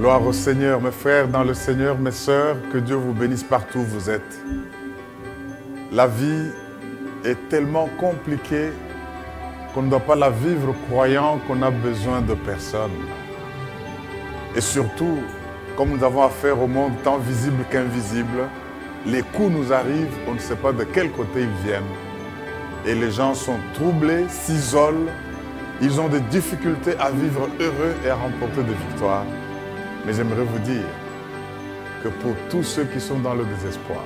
Gloire au Seigneur, mes frères dans le Seigneur, mes sœurs, que Dieu vous bénisse partout où vous êtes. La vie est tellement compliquée qu'on ne doit pas la vivre croyant qu'on a besoin de personne. Et surtout, comme nous avons affaire au monde tant visible qu'invisible, les coups nous arrivent, on ne sait pas de quel côté ils viennent. Et les gens sont troublés, s'isolent, ils ont des difficultés à vivre heureux et à remporter des victoires. Mais j'aimerais vous dire que pour tous ceux qui sont dans le désespoir,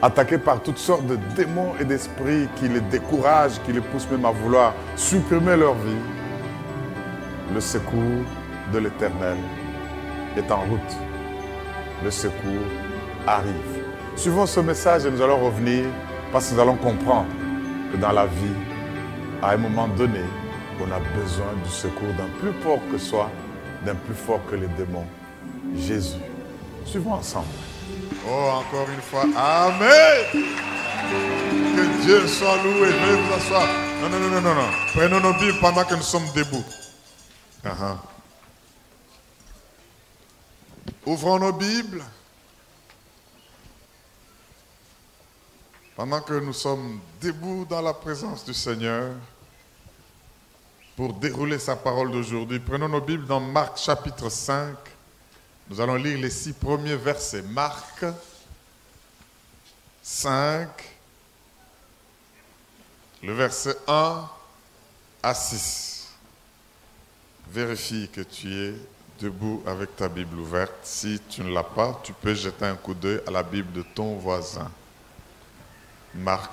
attaqués par toutes sortes de démons et d'esprits qui les découragent, qui les poussent même à vouloir supprimer leur vie, le secours de l'Éternel est en route. Le secours arrive. Suivons ce message et nous allons revenir parce que nous allons comprendre que dans la vie, à un moment donné, on a besoin du secours d'un plus fort que soi, d'un plus fort que les démons, Jésus. Suivons ensemble. Oh, encore une fois, Amen. Que Dieu soit loué. Veuillez vous asseoir. Non. Prenons nos Bibles pendant que nous sommes debout. Ouvrons nos Bibles. Pendant que nous sommes debout dans la présence du Seigneur, pour dérouler sa parole d'aujourd'hui, prenons nos Bibles dans Marc chapitre 5. Nous allons lire les 6 premiers versets. Marc 5, le verset 1 à 6. Vérifie que tu es debout avec ta Bible ouverte. Si tu ne l'as pas, tu peux jeter un coup d'œil à la Bible de ton voisin. Marc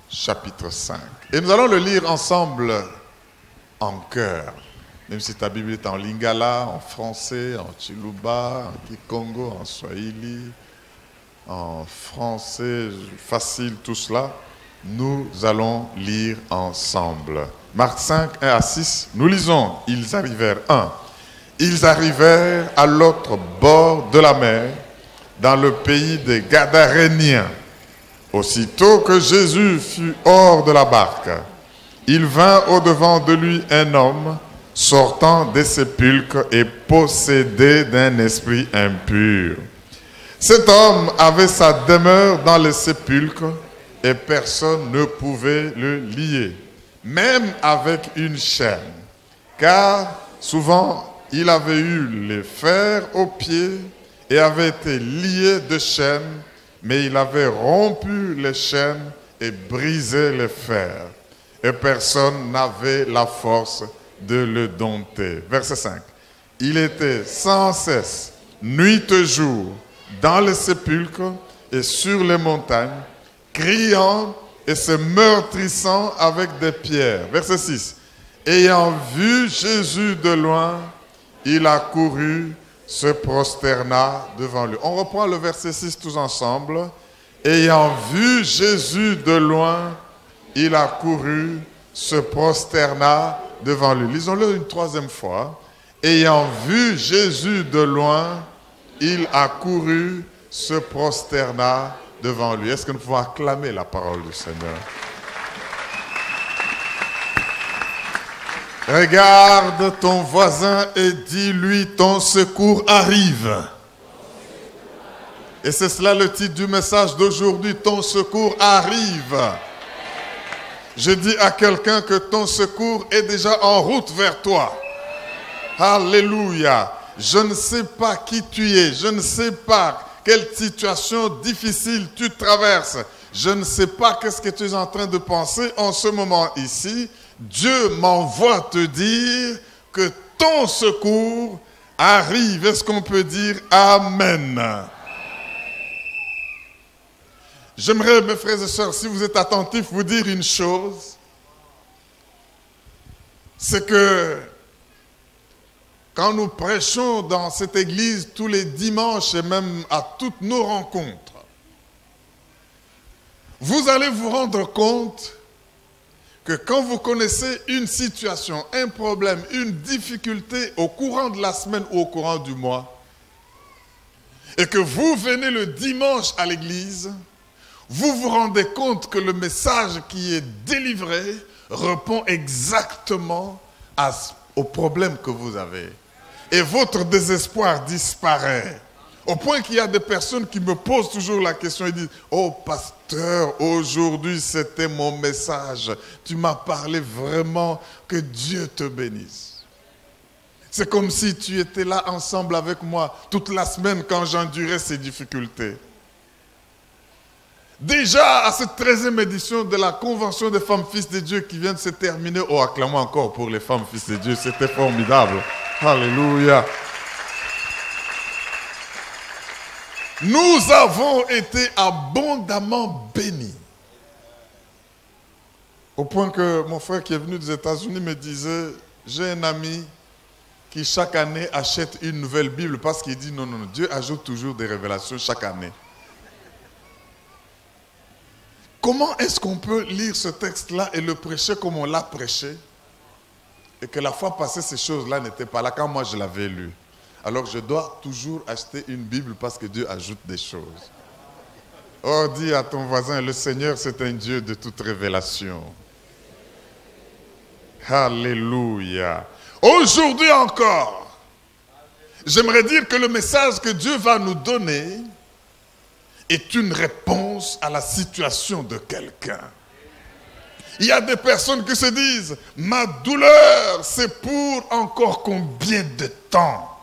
chapitre 5. Et nous allons le lire ensemble en chœur. Même si ta Bible est en lingala, en français, en chiluba, en kikongo, en swahili, en français, facile, tout cela, nous allons lire ensemble. Marc 5, 1 à 6, nous lisons. Ils arrivèrent à l'autre bord de la mer, dans le pays des Gadaréniens. Aussitôt que Jésus fut hors de la barque, il vint au-devant de lui un homme sortant des sépulcres et possédé d'un esprit impur. Cet homme avait sa demeure dans les sépulcres et personne ne pouvait le lier, même avec une chaîne, car souvent il avait eu les fers aux pieds et avait été lié de chaînes, mais il avait rompu les chaînes et brisé les fers. Et personne n'avait la force de le dompter. Verset 5. Il était sans cesse, nuit et jour, dans les sépulcres et sur les montagnes, criant et se meurtrissant avec des pierres. Verset 6. Ayant vu Jésus de loin, il accourut, se prosterna devant lui. On reprend le verset 6 tous ensemble. Ayant vu Jésus de loin, il accourut, se prosterna devant lui. Lisons-le une troisième fois. Ayant vu Jésus de loin, il accourut, se prosterna devant lui. Est-ce que nous pouvons acclamer la parole du Seigneur? Regarde ton voisin et dis-lui, ton secours arrive. Et c'est cela le titre du message d'aujourd'hui, ton secours arrive. Je dis à quelqu'un que ton secours est déjà en route vers toi. Alléluia. Je ne sais pas qui tu es. Je ne sais pas quelle situation difficile tu traverses. Je ne sais pas qu'est-ce que tu es en train de penser en ce moment ici. Dieu m'envoie te dire que ton secours arrive. Est-ce qu'on peut dire Amen? J'aimerais, mes frères et sœurs, si vous êtes attentifs, vous dire une chose. C'est que quand nous prêchons dans cette église tous les dimanches et même à toutes nos rencontres, vous allez vous rendre compte que quand vous connaissez une situation, un problème, une difficulté au courant de la semaine ou au courant du mois, et que vous venez le dimanche à l'église, vous vous rendez compte que le message qui est délivré répond exactement au problème que vous avez. et votre désespoir disparaît. Au point qu'il y a des personnes qui me posent toujours la question et disent « Oh pasteur, aujourd'hui c'était mon message. Tu m'as parlé vraiment, que Dieu te bénisse. » C'est comme si tu étais là ensemble avec moi toute la semaine quand j'endurais ces difficultés. Déjà à cette 13e édition de la Convention des femmes fils de Dieu qui vient de se terminer, oh acclamons encore pour les femmes fils de Dieu, c'était formidable. Alléluia. Nous avons été abondamment bénis. Au point que mon frère qui est venu des États-Unis me disait, j'ai un ami qui chaque année achète une nouvelle Bible parce qu'il dit non, Dieu ajoute toujours des révélations chaque année. Comment est-ce qu'on peut lire ce texte-là et le prêcher comme on l'a prêché et que la fois passée ces choses-là n'étaient pas là quand moi je l'avais lu? Alors je dois toujours acheter une Bible parce que Dieu ajoute des choses. Oh, dis à ton voisin, le Seigneur c'est un Dieu de toute révélation. Alléluia. Aujourd'hui encore, j'aimerais dire que le message que Dieu va nous donner est une réponse à la situation de quelqu'un. Il y a des personnes qui se disent, ma douleur c'est pour encore combien de temps?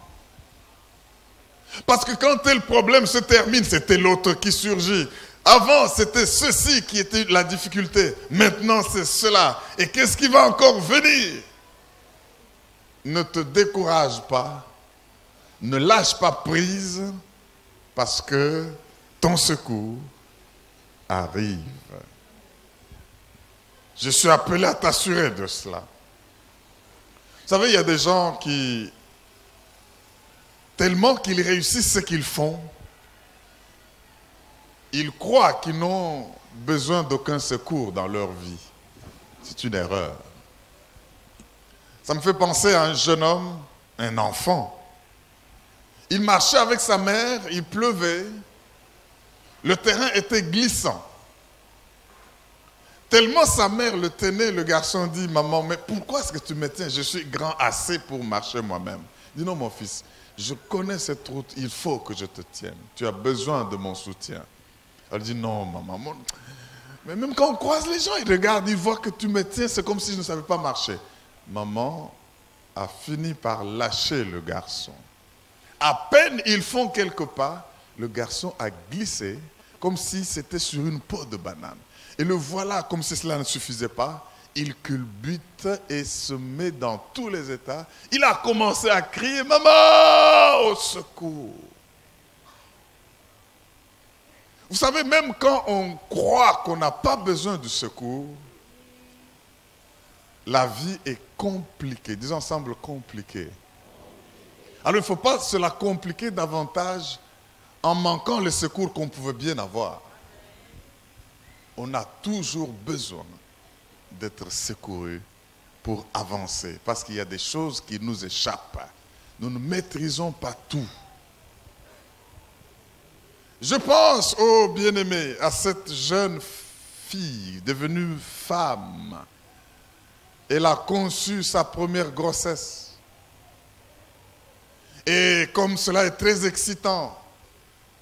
Parce que quand tel problème se termine, c'est tel autre qui surgit. Avant, c'était ceci qui était la difficulté. Maintenant, c'est cela. Et qu'est-ce qui va encore venir? Ne te décourage pas. Ne lâche pas prise. Parce que ton secours arrive. Je suis appelé à t'assurer de cela. Vous savez, il y a des gens qui... Tellement qu'ils réussissent ce qu'ils font, ils croient qu'ils n'ont besoin d'aucun secours dans leur vie. C'est une erreur. Ça me fait penser à un jeune homme, un enfant. Il marchait avec sa mère, il pleuvait, le terrain était glissant. Tellement sa mère le tenait, le garçon dit, maman, mais pourquoi est-ce que tu me tiens? Je suis grand assez pour marcher moi-même. Il dit, non mon fils, je connais cette route, il faut que je te tienne. Tu as besoin de mon soutien. Elle dit, non, maman. Mais même quand on croise les gens, ils regardent, ils voient que tu me tiens, c'est comme si je ne savais pas marcher. Maman a fini par lâcher le garçon. À peine ils font quelques pas, le garçon a glissé comme si c'était sur une peau de banane. Et le voilà, comme si cela ne suffisait pas, il culbute et se met dans tous les états. Il a commencé à crier, maman, au secours. Vous savez, même quand on croit qu'on n'a pas besoin de secours, la vie est compliquée. Disons ensemble, compliquée. Alors il ne faut pas se la compliquer davantage en manquant le secours qu'on pouvait bien avoir. On a toujours besoin d'être secouru pour avancer. Parce qu'il y a des choses qui nous échappent. Nous ne maîtrisons pas tout. Je pense, oh bien-aimé, à cette jeune fille devenue femme. Elle a conçu sa première grossesse. Et comme cela est très excitant,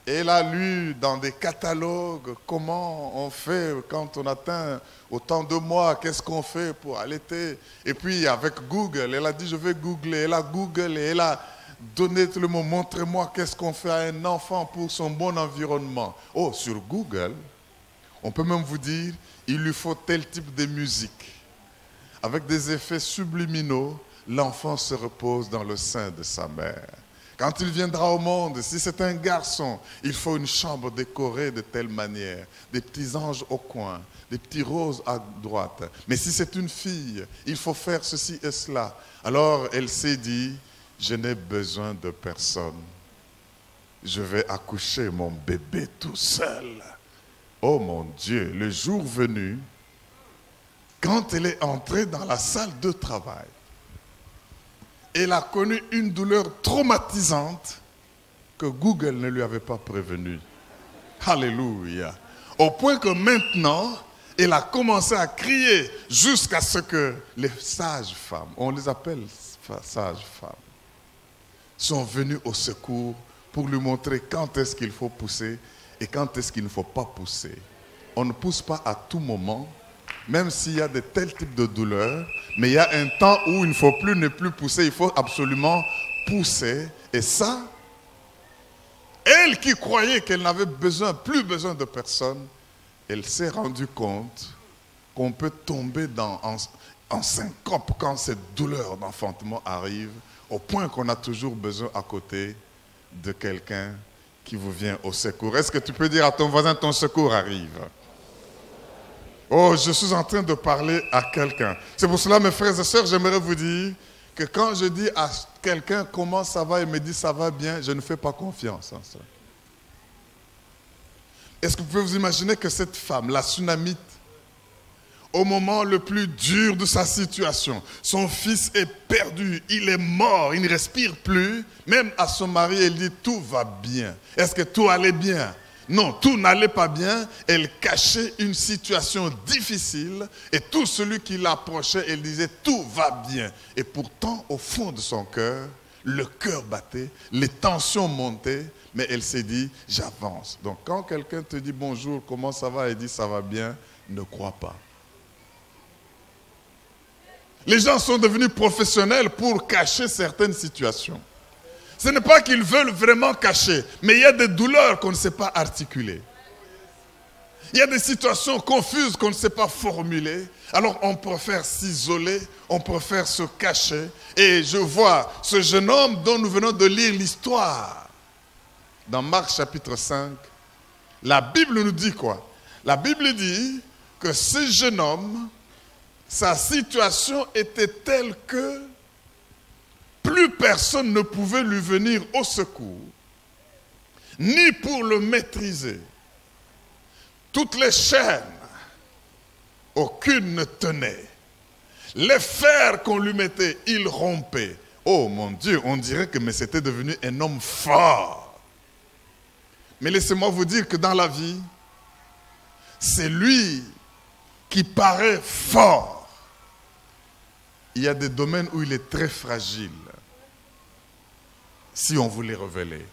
elle a lu dans des catalogues comment on fait quand on atteint autant de mois, qu'est-ce qu'on fait pour allaiter. Et puis avec Google, elle a dit je vais googler. Elle a googlé et elle a donné tout le mot, montrez-moi qu'est-ce qu'on fait à un enfant pour son bon environnement. Oh, sur Google, on peut même vous dire, il lui faut tel type de musique. Avec des effets subliminaux, l'enfant se repose dans le sein de sa mère. Quand il viendra au monde, si c'est un garçon, il faut une chambre décorée de telle manière, des petits anges au coin, des petits roses à droite. Mais si c'est une fille, il faut faire ceci et cela. Alors elle s'est dit, je n'ai besoin de personne. Je vais accoucher mon bébé tout seul. Oh mon Dieu, le jour venu, quand elle est entrée dans la salle de travail, elle a connu une douleur traumatisante que Google ne lui avait pas prévenue. Alléluia. Au point que maintenant, elle a commencé à crier jusqu'à ce que les sages-femmes, on les appelle sages-femmes, sont venus au secours pour lui montrer quand est-ce qu'il faut pousser et quand est-ce qu'il ne faut pas pousser. On ne pousse pas à tout moment, même s'il y a de tels types de douleurs, mais il y a un temps où il ne faut plus ne plus pousser, il faut absolument pousser. Et ça, elle qui croyait qu'elle n'avait plus besoin de personne, elle s'est rendue compte qu'on peut tomber en syncope quand cette douleur d'enfantement arrive, au point qu'on a toujours besoin à côté de quelqu'un qui vous vient au secours. Est-ce que tu peux dire à ton voisin, ton secours arrive? Oh, je suis en train de parler à quelqu'un. C'est pour cela, mes frères et sœurs, j'aimerais vous dire que quand je dis à quelqu'un comment ça va, il me dit ça va bien, je ne fais pas confiance en ça. Est-ce que vous pouvez vous imaginer que cette femme, la Sunamite, au moment le plus dur de sa situation, son fils est perdu, il est mort, il ne respire plus. Même à son mari, elle dit tout va bien. Est-ce que tout allait bien? Non, tout n'allait pas bien. Elle cachait une situation difficile et tout celui qui l'approchait, elle disait tout va bien. Et pourtant, au fond de son cœur, le cœur battait, les tensions montaient, mais elle s'est dit j'avance. Donc quand quelqu'un te dit bonjour, comment ça va, et dit ça va bien, ne crois pas. Les gens sont devenus professionnels pour cacher certaines situations. Ce n'est pas qu'ils veulent vraiment cacher, mais il y a des douleurs qu'on ne sait pas articuler. Il y a des situations confuses qu'on ne sait pas formuler. Alors on préfère s'isoler, on préfère se cacher. Et je vois ce jeune homme dont nous venons de lire l'histoire. Dans Marc chapitre 5, la Bible nous dit quoi? La Bible dit que ce jeune homme, sa situation était telle que plus personne ne pouvait lui venir au secours, ni pour le maîtriser. Toutes les chaînes, aucune ne tenait. Les fers qu'on lui mettait, il rompait. Oh mon Dieu, on dirait que mais c'était devenu un homme fort. Mais laissez-moi vous dire que dans la vie, c'est lui qui paraît fort. Il y a des domaines où il est très fragile, si on voulait révéler.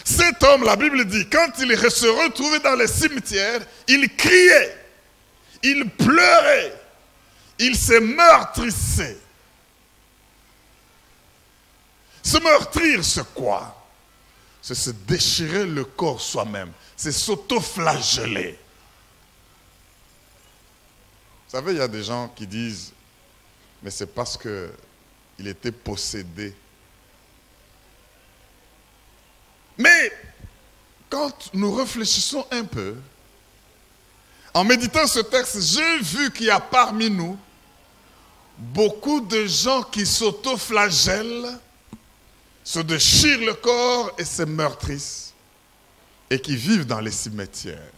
Cet homme, la Bible dit, quand il se retrouvait dans les cimetières, il criait, il pleurait, il se meurtrissait. Se meurtrir, c'est quoi? C'est se déchirer le corps soi-même, c'est s'auto-flageller. Vous savez, il y a des gens qui disent, mais c'est parce qu'il était possédé. Mais quand nous réfléchissons un peu, en méditant ce texte, j'ai vu qu'il y a parmi nous beaucoup de gens qui s'auto-flagellent, se déchirent le corps et se meurtrissent, et qui vivent dans les cimetières.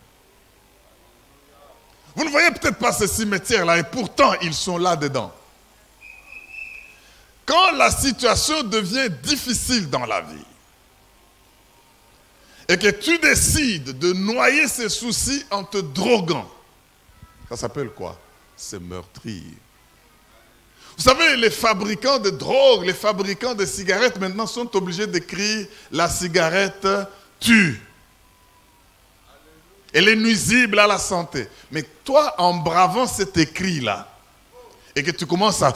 Vous ne voyez peut-être pas ces cimetières-là, et pourtant ils sont là-dedans. Quand la situation devient difficile dans la vie, et que tu décides de noyer ces soucis en te droguant, ça s'appelle quoi? C'est meurtrir. Vous savez, les fabricants de drogue, les fabricants de cigarettes maintenant sont obligés d'écrire la cigarette tue. Elle est nuisible à la santé. Mais toi, en bravant cet écrit-là, et que tu commences à...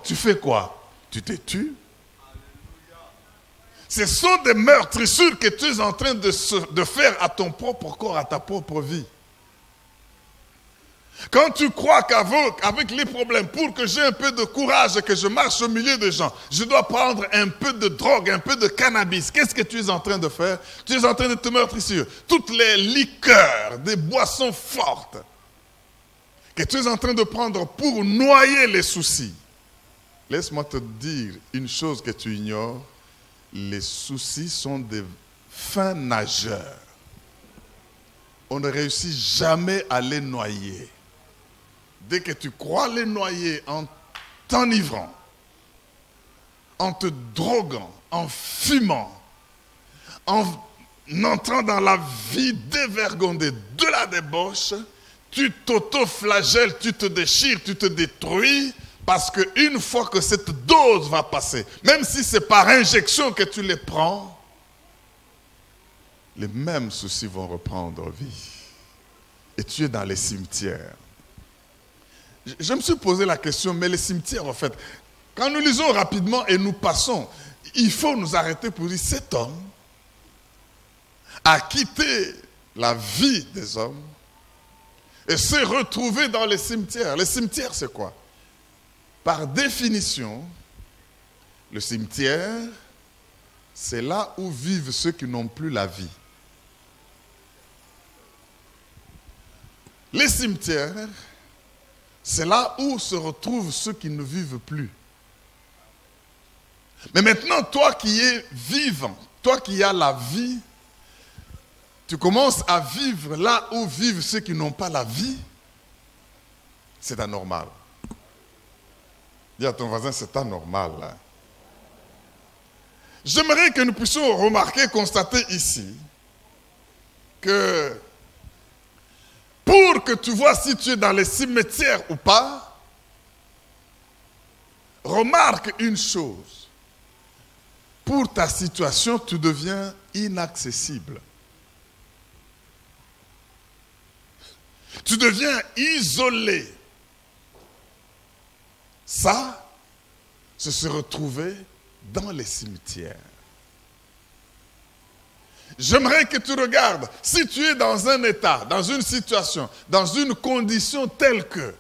tu fais quoi? Tu te tues? Ce sont des meurtrissures que tu es en train de faire à ton propre corps, à ta propre vie. Quand tu crois qu'avec les problèmes, pour que j'ai un peu de courage et que je marche au milieu des gens, je dois prendre un peu de drogue, un peu de cannabis. Qu'est-ce que tu es en train de faire? Tu es en train de te meurtrissir. Toutes les liqueurs, des boissons fortes, que tu es en train de prendre pour noyer les soucis. Laisse-moi te dire une chose que tu ignores. Les soucis sont des fins nageurs. On ne réussit jamais à les noyer. Dès que tu crois les noyer en t'enivrant, en te droguant, en fumant, en entrant dans la vie dévergondée de la débauche, tu t'auto-flagelles, tu te déchires, tu te détruis, parce qu'une fois que cette dose chose va passer. Même si c'est par injection que tu les prends, les mêmes soucis vont reprendre vie. Et tu es dans les cimetières. Je me suis posé la question, mais les cimetières, en fait, quand nous lisons rapidement et nous passons, il faut nous arrêter pour dire, cet homme a quitté la vie des hommes et s'est retrouvé dans les cimetières. Les cimetières, c'est quoi? Par définition, le cimetière, c'est là où vivent ceux qui n'ont plus la vie. Les cimetières, c'est là où se retrouvent ceux qui ne vivent plus. Mais maintenant, toi qui es vivant, toi qui as la vie, tu commences à vivre là où vivent ceux qui n'ont pas la vie. C'est anormal. Dis à ton voisin, c'est anormal. Hein? J'aimerais que nous puissions remarquer, constater ici, que pour que tu vois si tu es dans les cimetières ou pas, remarque une chose. Pour ta situation, tu deviens inaccessible. Tu deviens isolé. Ça, c'est se retrouver dans les cimetières. J'aimerais que tu regardes, si tu es dans un état, dans une situation, dans une condition telle que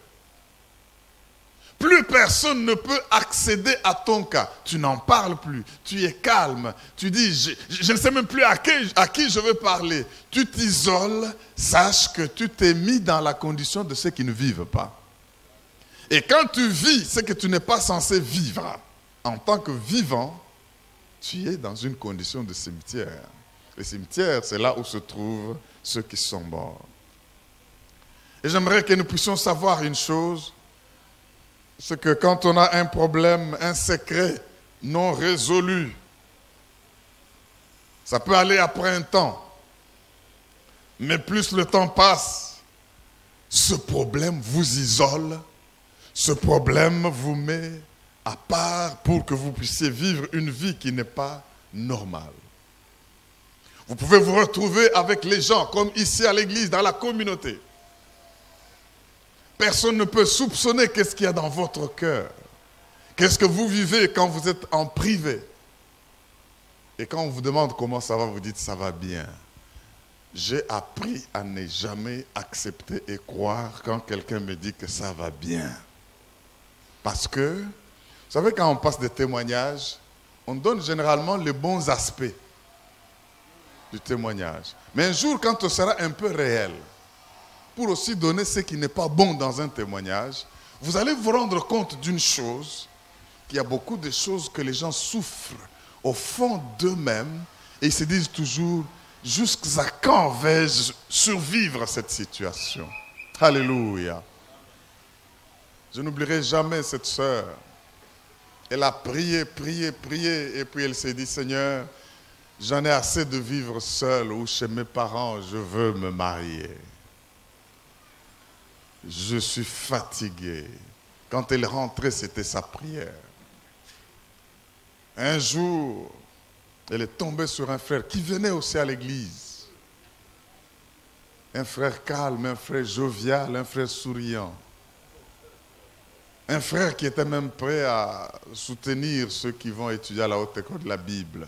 plus personne ne peut accéder à ton cas, tu n'en parles plus, tu es calme, tu dis, je ne sais même plus à qui je veux parler, tu t'isoles, sache que tu t'es mis dans la condition de ceux qui ne vivent pas. Et quand tu vis ce que tu n'es pas censé vivre, en tant que vivant, tu es dans une condition de cimetière. Les cimetières, c'est là où se trouvent ceux qui sont morts. Et j'aimerais que nous puissions savoir une chose, c'est que quand on a un problème, un secret non résolu, ça peut aller après un temps, mais plus le temps passe, ce problème vous isole, ce problème vous met à part pour que vous puissiez vivre une vie qui n'est pas normale. Vous pouvez vous retrouver avec les gens, comme ici à l'église, dans la communauté. Personne ne peut soupçonner qu'est-ce qu'il y a dans votre cœur. Qu'est-ce que vous vivez quand vous êtes en privé. Et quand on vous demande comment ça va, vous dites ça va bien. J'ai appris à ne jamais accepter et croire quand quelqu'un me dit que ça va bien. Parce que, vous savez, quand on passe des témoignages, on donne généralement les bons aspects du témoignage. Mais un jour, quand on sera un peu réel, pour aussi donner ce qui n'est pas bon dans un témoignage, vous allez vous rendre compte d'une chose, qu'il y a beaucoup de choses que les gens souffrent au fond d'eux-mêmes et ils se disent toujours, jusqu'à quand vais-je survivre à cette situation? Alléluia. Je n'oublierai jamais cette sœur. Elle a prié, prié, prié et puis elle s'est dit, Seigneur, j'en ai assez de vivre seule ou chez mes parents, je veux me marier. Je suis fatigué. Quand elle rentrait, c'était sa prière. Un jour, elle est tombée sur un frère qui venait aussi à l'église. Un frère calme, un frère jovial, un frère souriant. Un frère qui était même prêt à soutenir ceux qui vont étudier à la haute école de la Bible.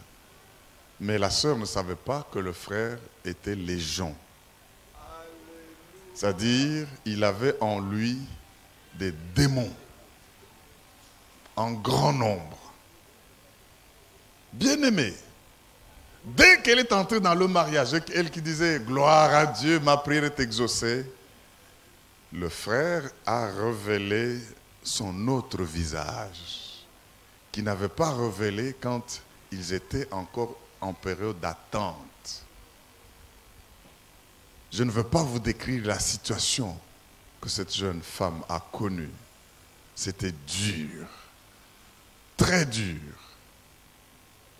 Mais la sœur ne savait pas que le frère était légion. C'est-à-dire, il avait en lui des démons en grand nombre. Bien-aimée, dès qu'elle est entrée dans le mariage, elle qui disait « Gloire à Dieu, ma prière est exaucée », le frère a révélé son autre visage, qu'il n'avait pas révélé quand ils étaient encore en période d'attente. Je ne veux pas vous décrire la situation que cette jeune femme a connue. C'était dur, très dur,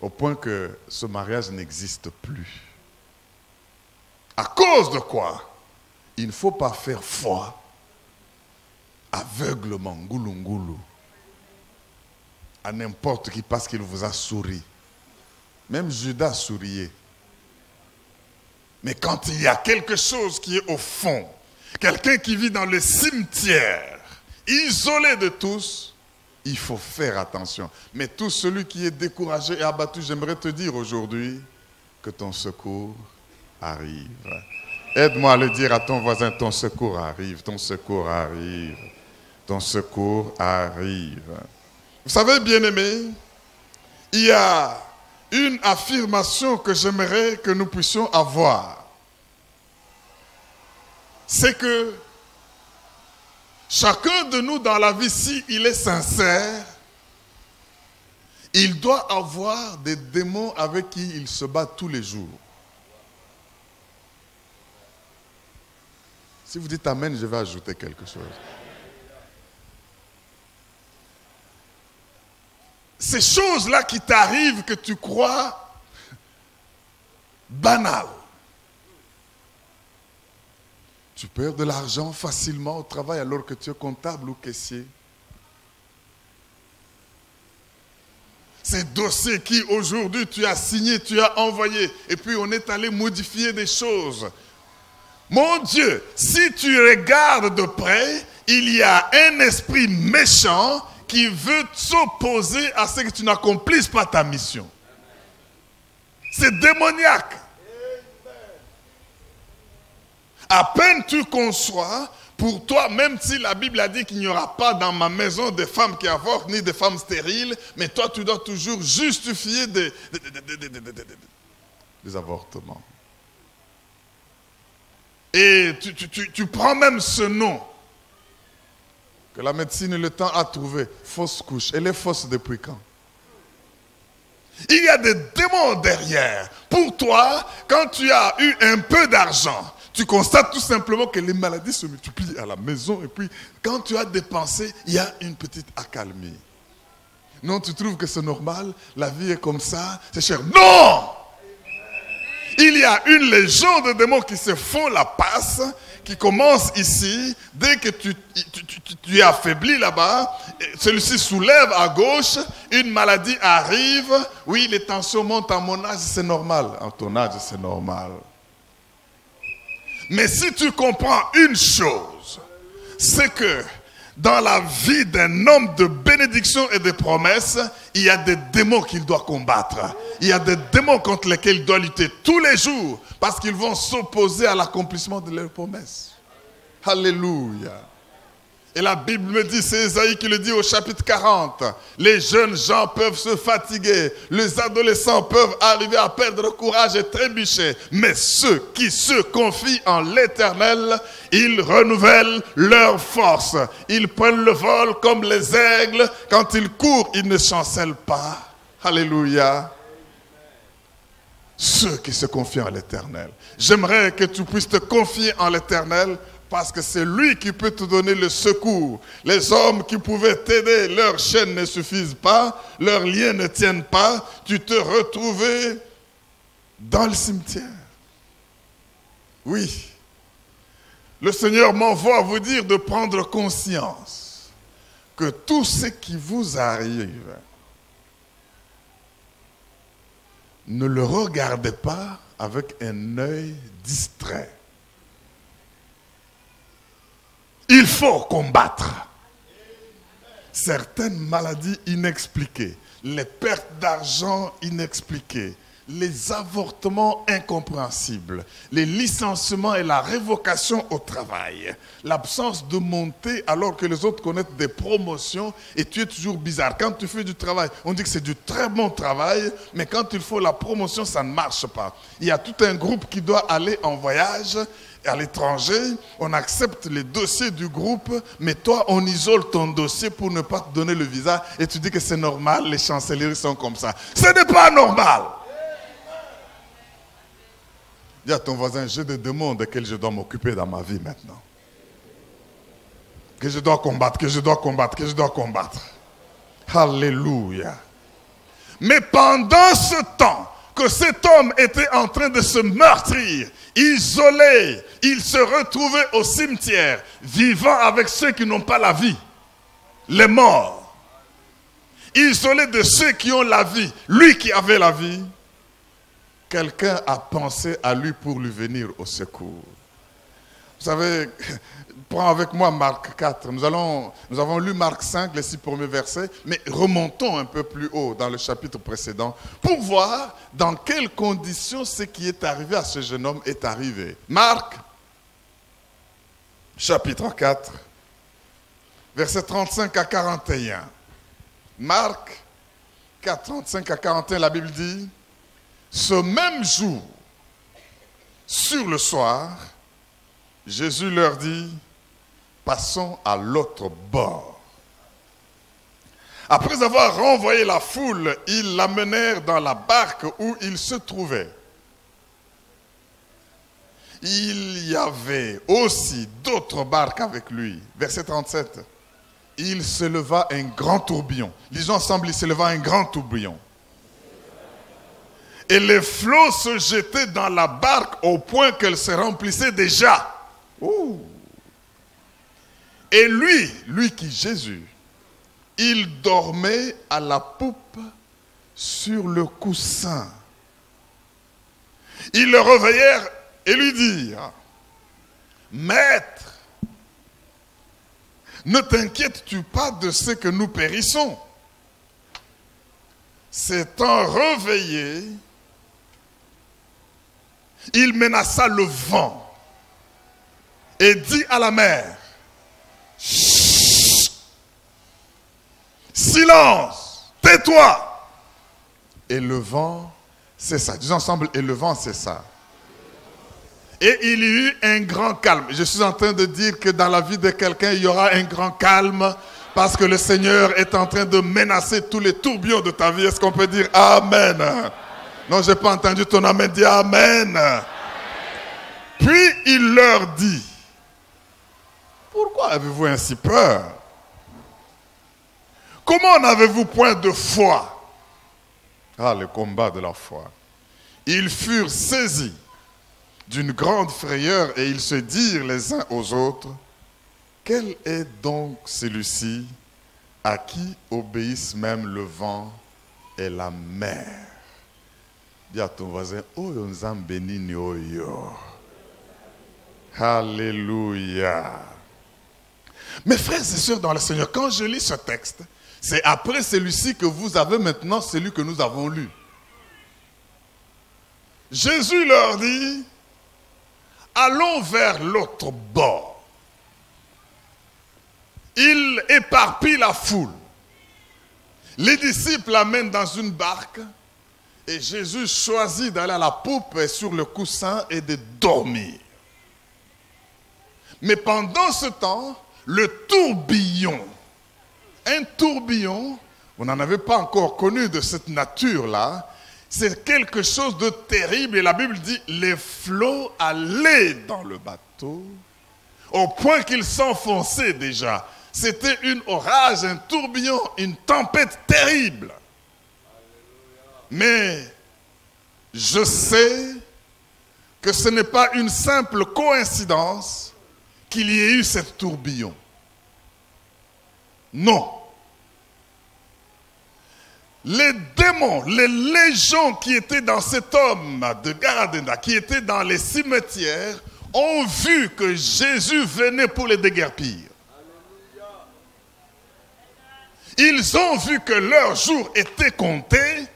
au point que ce mariage n'existe plus. À cause de quoi? Il ne faut pas faire foi aveuglement, ngoulou ngoulou. à n'importe qui parce qu'il vous a souri. Même Judas souriait. Mais quand il y a quelque chose qui est au fond, quelqu'un qui vit dans le cimetière, isolé de tous, il faut faire attention. Mais tout celui qui est découragé et abattu, j'aimerais te dire aujourd'hui que ton secours arrive. Aide-moi à le dire à ton voisin, ton secours arrive, ton secours arrive, ton secours arrive. Vous savez, bien-aimés, il y a une affirmation que j'aimerais que nous puissions avoir. C'est que chacun de nous dans la vie, s'il est sincère, il doit avoir des démons avec qui il se bat tous les jours. Si vous dites Amen, je vais ajouter quelque chose. Ces choses-là qui t'arrivent, que tu crois banales. Tu perds de l'argent facilement au travail alors que tu es comptable ou caissier. Ces dossiers qui aujourd'hui tu as signé, tu as envoyé, et puis on est allé modifier des choses. Mon Dieu, si tu regardes de près, il y a un esprit méchant qui veut s'opposer à ce que tu n'accomplisses pas ta mission. C'est démoniaque. À peine tu conçois, pour toi, même si la Bible a dit qu'il n'y aura pas dans ma maison des femmes qui avortent, ni des femmes stériles, mais toi tu dois toujours justifier des avortements. Et tu prends même ce nom que la médecine le temps a trouvé, fausse couche. Elle est fausse depuis quand? Il y a des démons derrière. Pour toi, quand tu as eu un peu d'argent, tu constates tout simplement que les maladies se multiplient à la maison. Et puis, quand tu as dépensé, il y a une petite accalmie. Non, tu trouves que c'est normal? La vie est comme ça? C'est cher. Non! Il y a une légion de démons qui se font la passe, qui commence ici. Dès que tu es affaibli là-bas, celui-ci soulève à gauche, une maladie arrive. Oui, les tensions montent à mon âge, c'est normal. À ton âge, c'est normal. Mais si tu comprends une chose, c'est que dans la vie d'un homme de bénédiction et de promesses, il y a des démons qu'il doit combattre. Il y a des démons contre lesquels il doit lutter tous les jours parce qu'ils vont s'opposer à l'accomplissement de leurs promesses. Alléluia. Et la Bible me dit, c'est Ésaïe qui le dit au chapitre 40, les jeunes gens peuvent se fatiguer, les adolescents peuvent arriver à perdre courage et trébucher, mais ceux qui se confient en l'Éternel, ils renouvellent leur force. Ils prennent le vol comme les aigles, quand ils courent, ils ne chancellent pas. Alléluia. Ceux qui se confient en l'Éternel. J'aimerais que tu puisses te confier en l'Éternel, parce que c'est lui qui peut te donner le secours. Les hommes qui pouvaient t'aider, leurs chaînes ne suffisent pas, leurs liens ne tiennent pas. Tu te retrouvais dans le cimetière. Oui. Le Seigneur m'envoie vous dire de prendre conscience que tout ce qui vous arrive, ne le regardez pas avec un œil distrait. Il faut combattre certaines maladies inexpliquées, les pertes d'argent inexpliquées, les avortements incompréhensibles, les licenciements et la révocation au travail, l'absence de montée alors que les autres connaissent des promotions et tu es toujours bizarre. Quand tu fais du travail, on dit que c'est du très bon travail, mais quand il faut la promotion, ça ne marche pas. Il y a tout un groupe qui doit aller en voyage à l'étranger, on accepte les dossiers du groupe, mais toi, on isole ton dossier pour ne pas te donner le visa et tu dis que c'est normal, les chancelleries sont comme ça. Ce n'est pas normal. Dis à ton voisin, j'ai des démons desquels je dois m'occuper dans ma vie maintenant. Que je dois combattre, que je dois combattre, que je dois combattre. Alléluia. Mais pendant ce temps que cet homme était en train de se meurtrir, isolé, il se retrouvait au cimetière, vivant avec ceux qui n'ont pas la vie, les morts. isolé de ceux qui ont la vie, lui qui avait la vie, quelqu'un a pensé à lui pour lui venir au secours. Vous savez, prends avec moi Marc 4. Nous avons lu Marc 5, les 6 premiers versets, mais remontons un peu plus haut dans le chapitre précédent pour voir dans quelles conditions ce qui est arrivé à ce jeune homme est arrivé. Marc, chapitre 4, versets 35 à 41. Marc 4, 35 à 41, la Bible dit, ce même jour, sur le soir, Jésus leur dit, passons à l'autre bord. Après avoir renvoyé la foule, ils l'amenèrent dans la barque où il se trouvait. Il y avait aussi d'autres barques avec lui. Verset 37. Il se leva un grand tourbillon. Lisons ensemble, il se leva un grand tourbillon. Et les flots se jetaient dans la barque au point qu'elle se remplissait déjà. Ouh. Et lui qui Jésus, il dormait à la poupe sur le coussin. Ils le réveillèrent et lui dirent, Maître, ne t'inquiètes-tu pas de ce que nous périssons? S'étant réveillé, il menaça le vent et dit à la mer, Chut, silence, tais-toi. Et le vent cessa. Disons ensemble, et le vent cessa. Et il y eut un grand calme. Je suis en train de dire que dans la vie de quelqu'un, il y aura un grand calme parce que le Seigneur est en train de menacer tous les tourbillons de ta vie. Est-ce qu'on peut dire Amen? Non, je n'ai pas entendu ton Amen. Dis Amen. Puis il leur dit, pourquoi avez-vous ainsi peur? Comment n'avez-vous point de foi? Ah, le combat de la foi. Ils furent saisis d'une grande frayeur et ils se dirent les uns aux autres, quel est donc celui-ci à qui obéissent même le vent et la mer? Dis à ton voisin, oh, nous en béni, oh, yo. Alléluia. Mes frères et sœurs dans le Seigneur, quand je lis ce texte, c'est après celui-ci que vous avez maintenant celui que nous avons lu. Jésus leur dit, allons vers l'autre bord. Il éparpille la foule. Les disciples l'amènent dans une barque et Jésus choisit d'aller à la poupe et sur le coussin et de dormir. Mais pendant ce temps, le tourbillon, un tourbillon, vous n'en avez pas encore connu de cette nature-là, c'est quelque chose de terrible. Et la Bible dit, les flots allaient dans le bateau, au point qu'ils s'enfonçaient déjà. C'était un orage, un tourbillon, une tempête terrible. Mais je sais que ce n'est pas une simple coïncidence qu'il y ait eu ce tourbillon. Non. Les démons, les légions qui étaient dans cet homme de Garadenda, qui étaient dans les cimetières, ont vu que Jésus venait pour les déguerpir. Ils ont vu que leur jour était compté.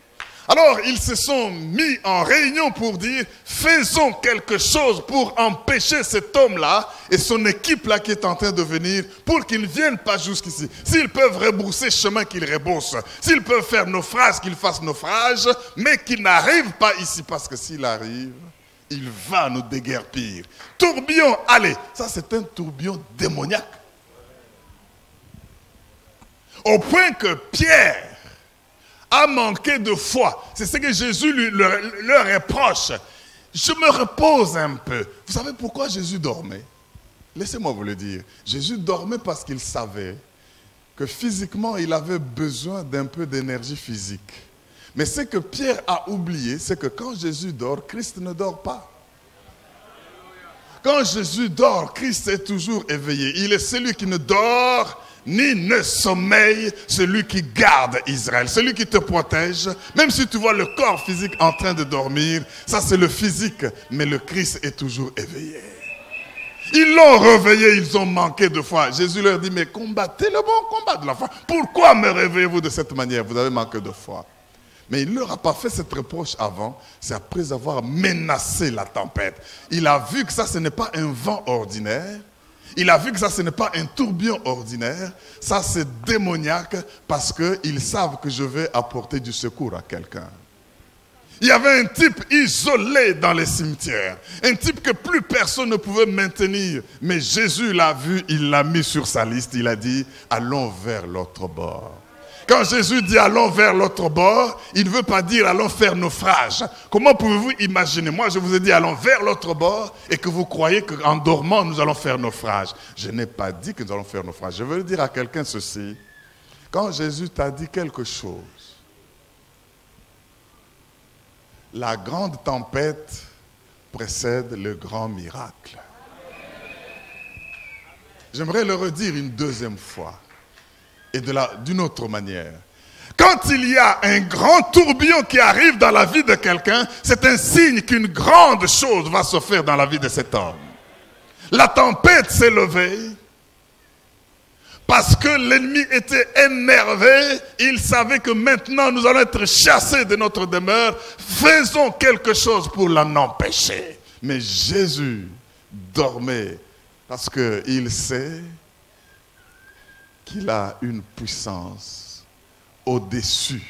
Alors ils se sont mis en réunion pour dire, faisons quelque chose pour empêcher cet homme-là et son équipe-là qui est en train de venir pour qu'ils ne viennent pas jusqu'ici. S'ils peuvent rebrousser chemin, qu'ils rebroussent. S'ils peuvent faire naufrage, qu'ils fassent naufrage, mais qu'ils n'arrivent pas ici parce que s'il arrive, il va nous déguerpir. Tourbillon, allez, ça c'est un tourbillon démoniaque. Au point que Pierre a manqué de foi. C'est ce que Jésus leur reproche. Je me repose un peu. Vous savez pourquoi Jésus dormait? Laissez-moi vous le dire. Jésus dormait parce qu'il savait que physiquement, il avait besoin d'un peu d'énergie physique. Mais ce que Pierre a oublié, c'est que quand Jésus dort, Christ ne dort pas. Quand Jésus dort, Christ est toujours éveillé. Il est celui qui ne dort ni ne sommeille celui qui garde Israël, celui qui te protège. Même si tu vois le corps physique en train de dormir, ça c'est le physique, mais le Christ est toujours éveillé. Ils l'ont réveillé, ils ont manqué de foi. Jésus leur dit, mais combattez le bon combat de la foi. Pourquoi me réveillez-vous de cette manière? Vous avez manqué de foi. Mais il ne leur a pas fait cette reproche avant, c'est après avoir menacé la tempête. Il a vu que ça, ce n'est pas un vent ordinaire. Il a vu que ça, ce n'est pas un tourbillon ordinaire. Ça, c'est démoniaque parce qu'ils savent que je vais apporter du secours à quelqu'un. Il y avait un type isolé dans les cimetières. Un type que plus personne ne pouvait maintenir. Mais Jésus l'a vu, il l'a mis sur sa liste. Il a dit, allons vers l'autre bord. Quand Jésus dit allons vers l'autre bord, il ne veut pas dire allons faire naufrage. Comment pouvez-vous imaginer? Moi, je vous ai dit allons vers l'autre bord et que vous croyez qu'en dormant, nous allons faire naufrage. Je n'ai pas dit que nous allons faire naufrage. Je veux dire à quelqu'un ceci. Quand Jésus t'a dit quelque chose, la grande tempête précède le grand miracle. J'aimerais le redire une deuxième fois et d'une autre manière. Quand il y a un grand tourbillon qui arrive dans la vie de quelqu'un, c'est un signe qu'une grande chose va se faire dans la vie de cet homme. La tempête s'est levée. Parce que l'ennemi était énervé, il savait que maintenant nous allons être chassés de notre demeure. Faisons quelque chose pour l'en empêcher. Mais Jésus dormait parce qu'il sait qu'il a une puissance au-dessus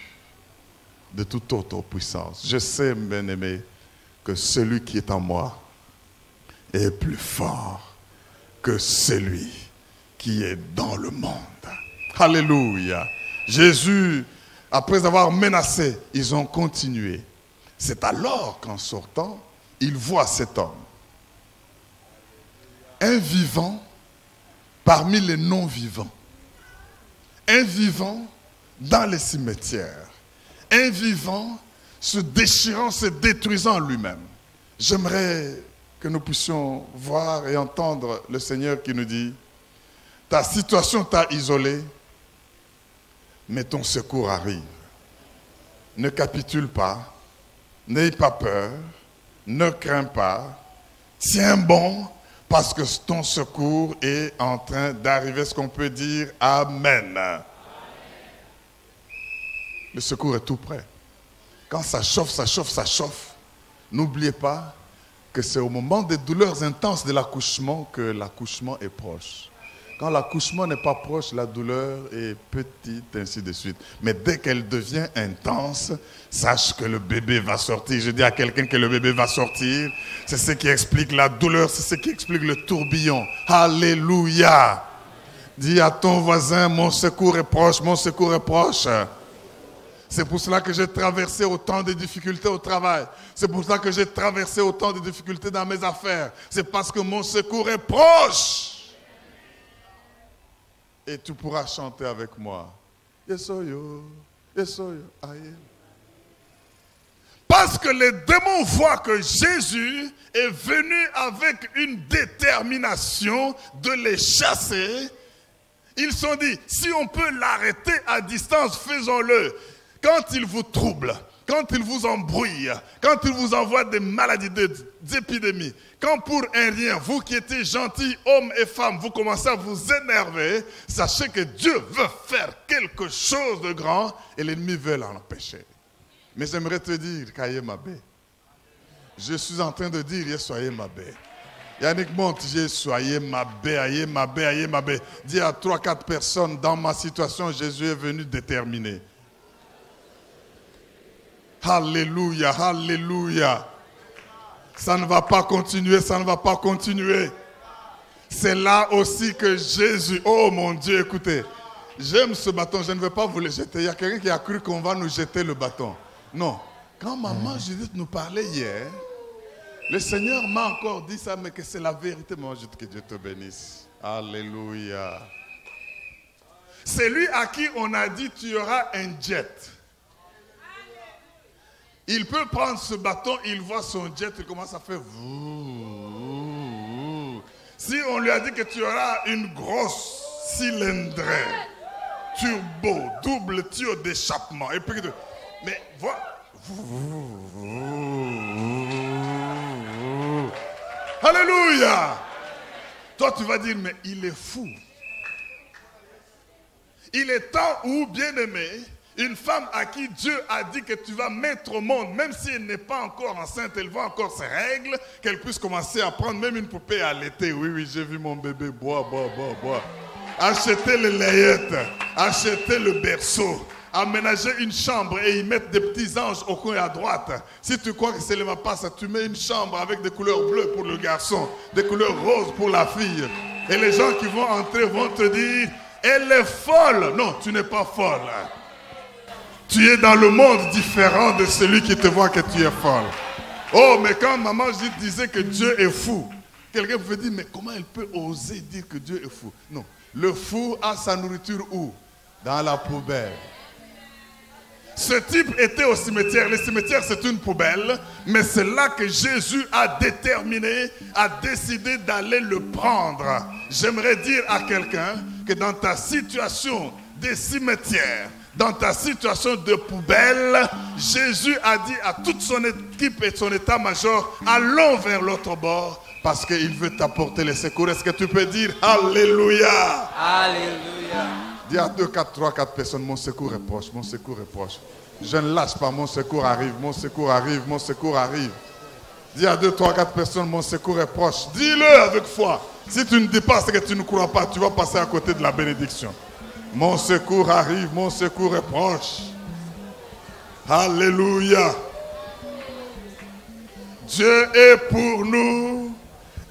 de toute autre puissance. Je sais, bien-aimé, que celui qui est en moi est plus fort que celui qui est dans le monde. Alléluia. Jésus, après avoir menacé, ils ont continué. C'est alors qu'en sortant, ils voient cet homme. Un vivant parmi les non-vivants. Un vivant dans les cimetières. Un vivant se déchirant, se détruisant lui-même. J'aimerais que nous puissions voir et entendre le Seigneur qui nous dit, ta situation t'a isolé, mais ton secours arrive. Ne capitule pas, n'aie pas peur, ne crains pas. Tiens bon, parce que ton secours est en train d'arriver. Ce qu'on peut dire, Amen. Le secours est tout prêt. Quand ça chauffe, ça chauffe, ça chauffe, n'oubliez pas que c'est au moment des douleurs intenses de l'accouchement que l'accouchement est proche. Quand l'accouchement n'est pas proche, la douleur est petite, ainsi de suite. Mais dès qu'elle devient intense, sache que le bébé va sortir. Je dis à quelqu'un que le bébé va sortir. C'est ce qui explique la douleur, c'est ce qui explique le tourbillon. Alléluia. Dis à ton voisin, mon secours est proche, mon secours est proche. C'est pour cela que j'ai traversé autant de difficultés au travail. C'est pour cela que j'ai traversé autant de difficultés dans mes affaires. C'est parce que mon secours est proche. Et tu pourras chanter avec moi. Yesoyo, yesoyo, aïe. Parce que les démons voient que Jésus est venu avec une détermination de les chasser. Ils se sont dit, si on peut l'arrêter à distance, faisons-le. Quand il vous trouble, quand il vous embrouille, quand il vous envoie des maladies, des épidémies, quand pour un rien, vous qui étiez gentils, hommes et femmes, vous commencez à vous énerver, sachez que Dieu veut faire quelque chose de grand et l'ennemi veut l'empêcher. Mais j'aimerais te dire, Kaye Mabé, je suis en train de dire, soyez Mabé. Yannick monte, soyez Mabé, aïe Mabé, aïe Mabé. Dis à 3-4 personnes, dans ma situation, Jésus est venu déterminer. Alléluia, alléluia. Ça ne va pas continuer, ça ne va pas continuer. C'est là aussi que Jésus, oh mon Dieu, écoutez, j'aime ce bâton, je ne vais pas vous le jeter. Il y a quelqu'un qui a cru qu'on va nous jeter le bâton. Non, quand maman Judith nous parlait hier, le Seigneur m'a encore dit ça, mais que c'est la vérité. Maman Judith, que Dieu te bénisse. Alléluia. C'est lui à qui on a dit, tu auras un jet. Il peut prendre ce bâton, il voit son jet, il commence à faire vous. Si on lui a dit que tu auras une grosse cylindrée, turbo, double tuyau d'échappement. Et puis, mais voilà. Alléluia. Toi, tu vas dire, mais il est fou. Il est temps où, bien-aimé, une femme à qui Dieu a dit que tu vas mettre au monde, même si elle n'est pas encore enceinte, elle voit encore ses règles, qu'elle puisse commencer à prendre même une poupée à allaiter. Oui, oui, j'ai vu mon bébé boire. Acheter les layettes, acheter le berceau, aménager une chambre et y mettre des petits anges au coin à droite. Si tu crois que c'est le passe, tu mets une chambre avec des couleurs bleues pour le garçon, des couleurs roses pour la fille. Et les gens qui vont entrer vont te dire, elle est folle. Non, tu n'es pas folle. Tu es dans le monde différent de celui qui te voit que tu es folle. Oh, mais quand maman disait que Dieu est fou, quelqu'un pouvait dire, mais comment elle peut oser dire que Dieu est fou? Non, le fou a sa nourriture où? Dans la poubelle. Ce type était au cimetière. Le cimetière, c'est une poubelle. Mais c'est là que Jésus a déterminé, a décidé d'aller le prendre. J'aimerais dire à quelqu'un que dans ta situation des cimetières, dans ta situation de poubelle, Jésus a dit à toute son équipe et son état-major, allons vers l'autre bord parce qu'il veut t'apporter les secours. Est-ce que tu peux dire Alléluia? Alléluia. Dis à 2, 4, 3, 4 personnes, mon secours est proche, mon secours est proche. Je ne lâche pas, mon secours arrive, mon secours arrive, mon secours arrive. Dis à 2, 3, 4 personnes, mon secours est proche. Dis-le avec foi. Si tu ne dis pas ce que tu ne crois pas, tu vas passer à côté de la bénédiction. Mon secours arrive, mon secours est proche. Alléluia. Dieu est pour nous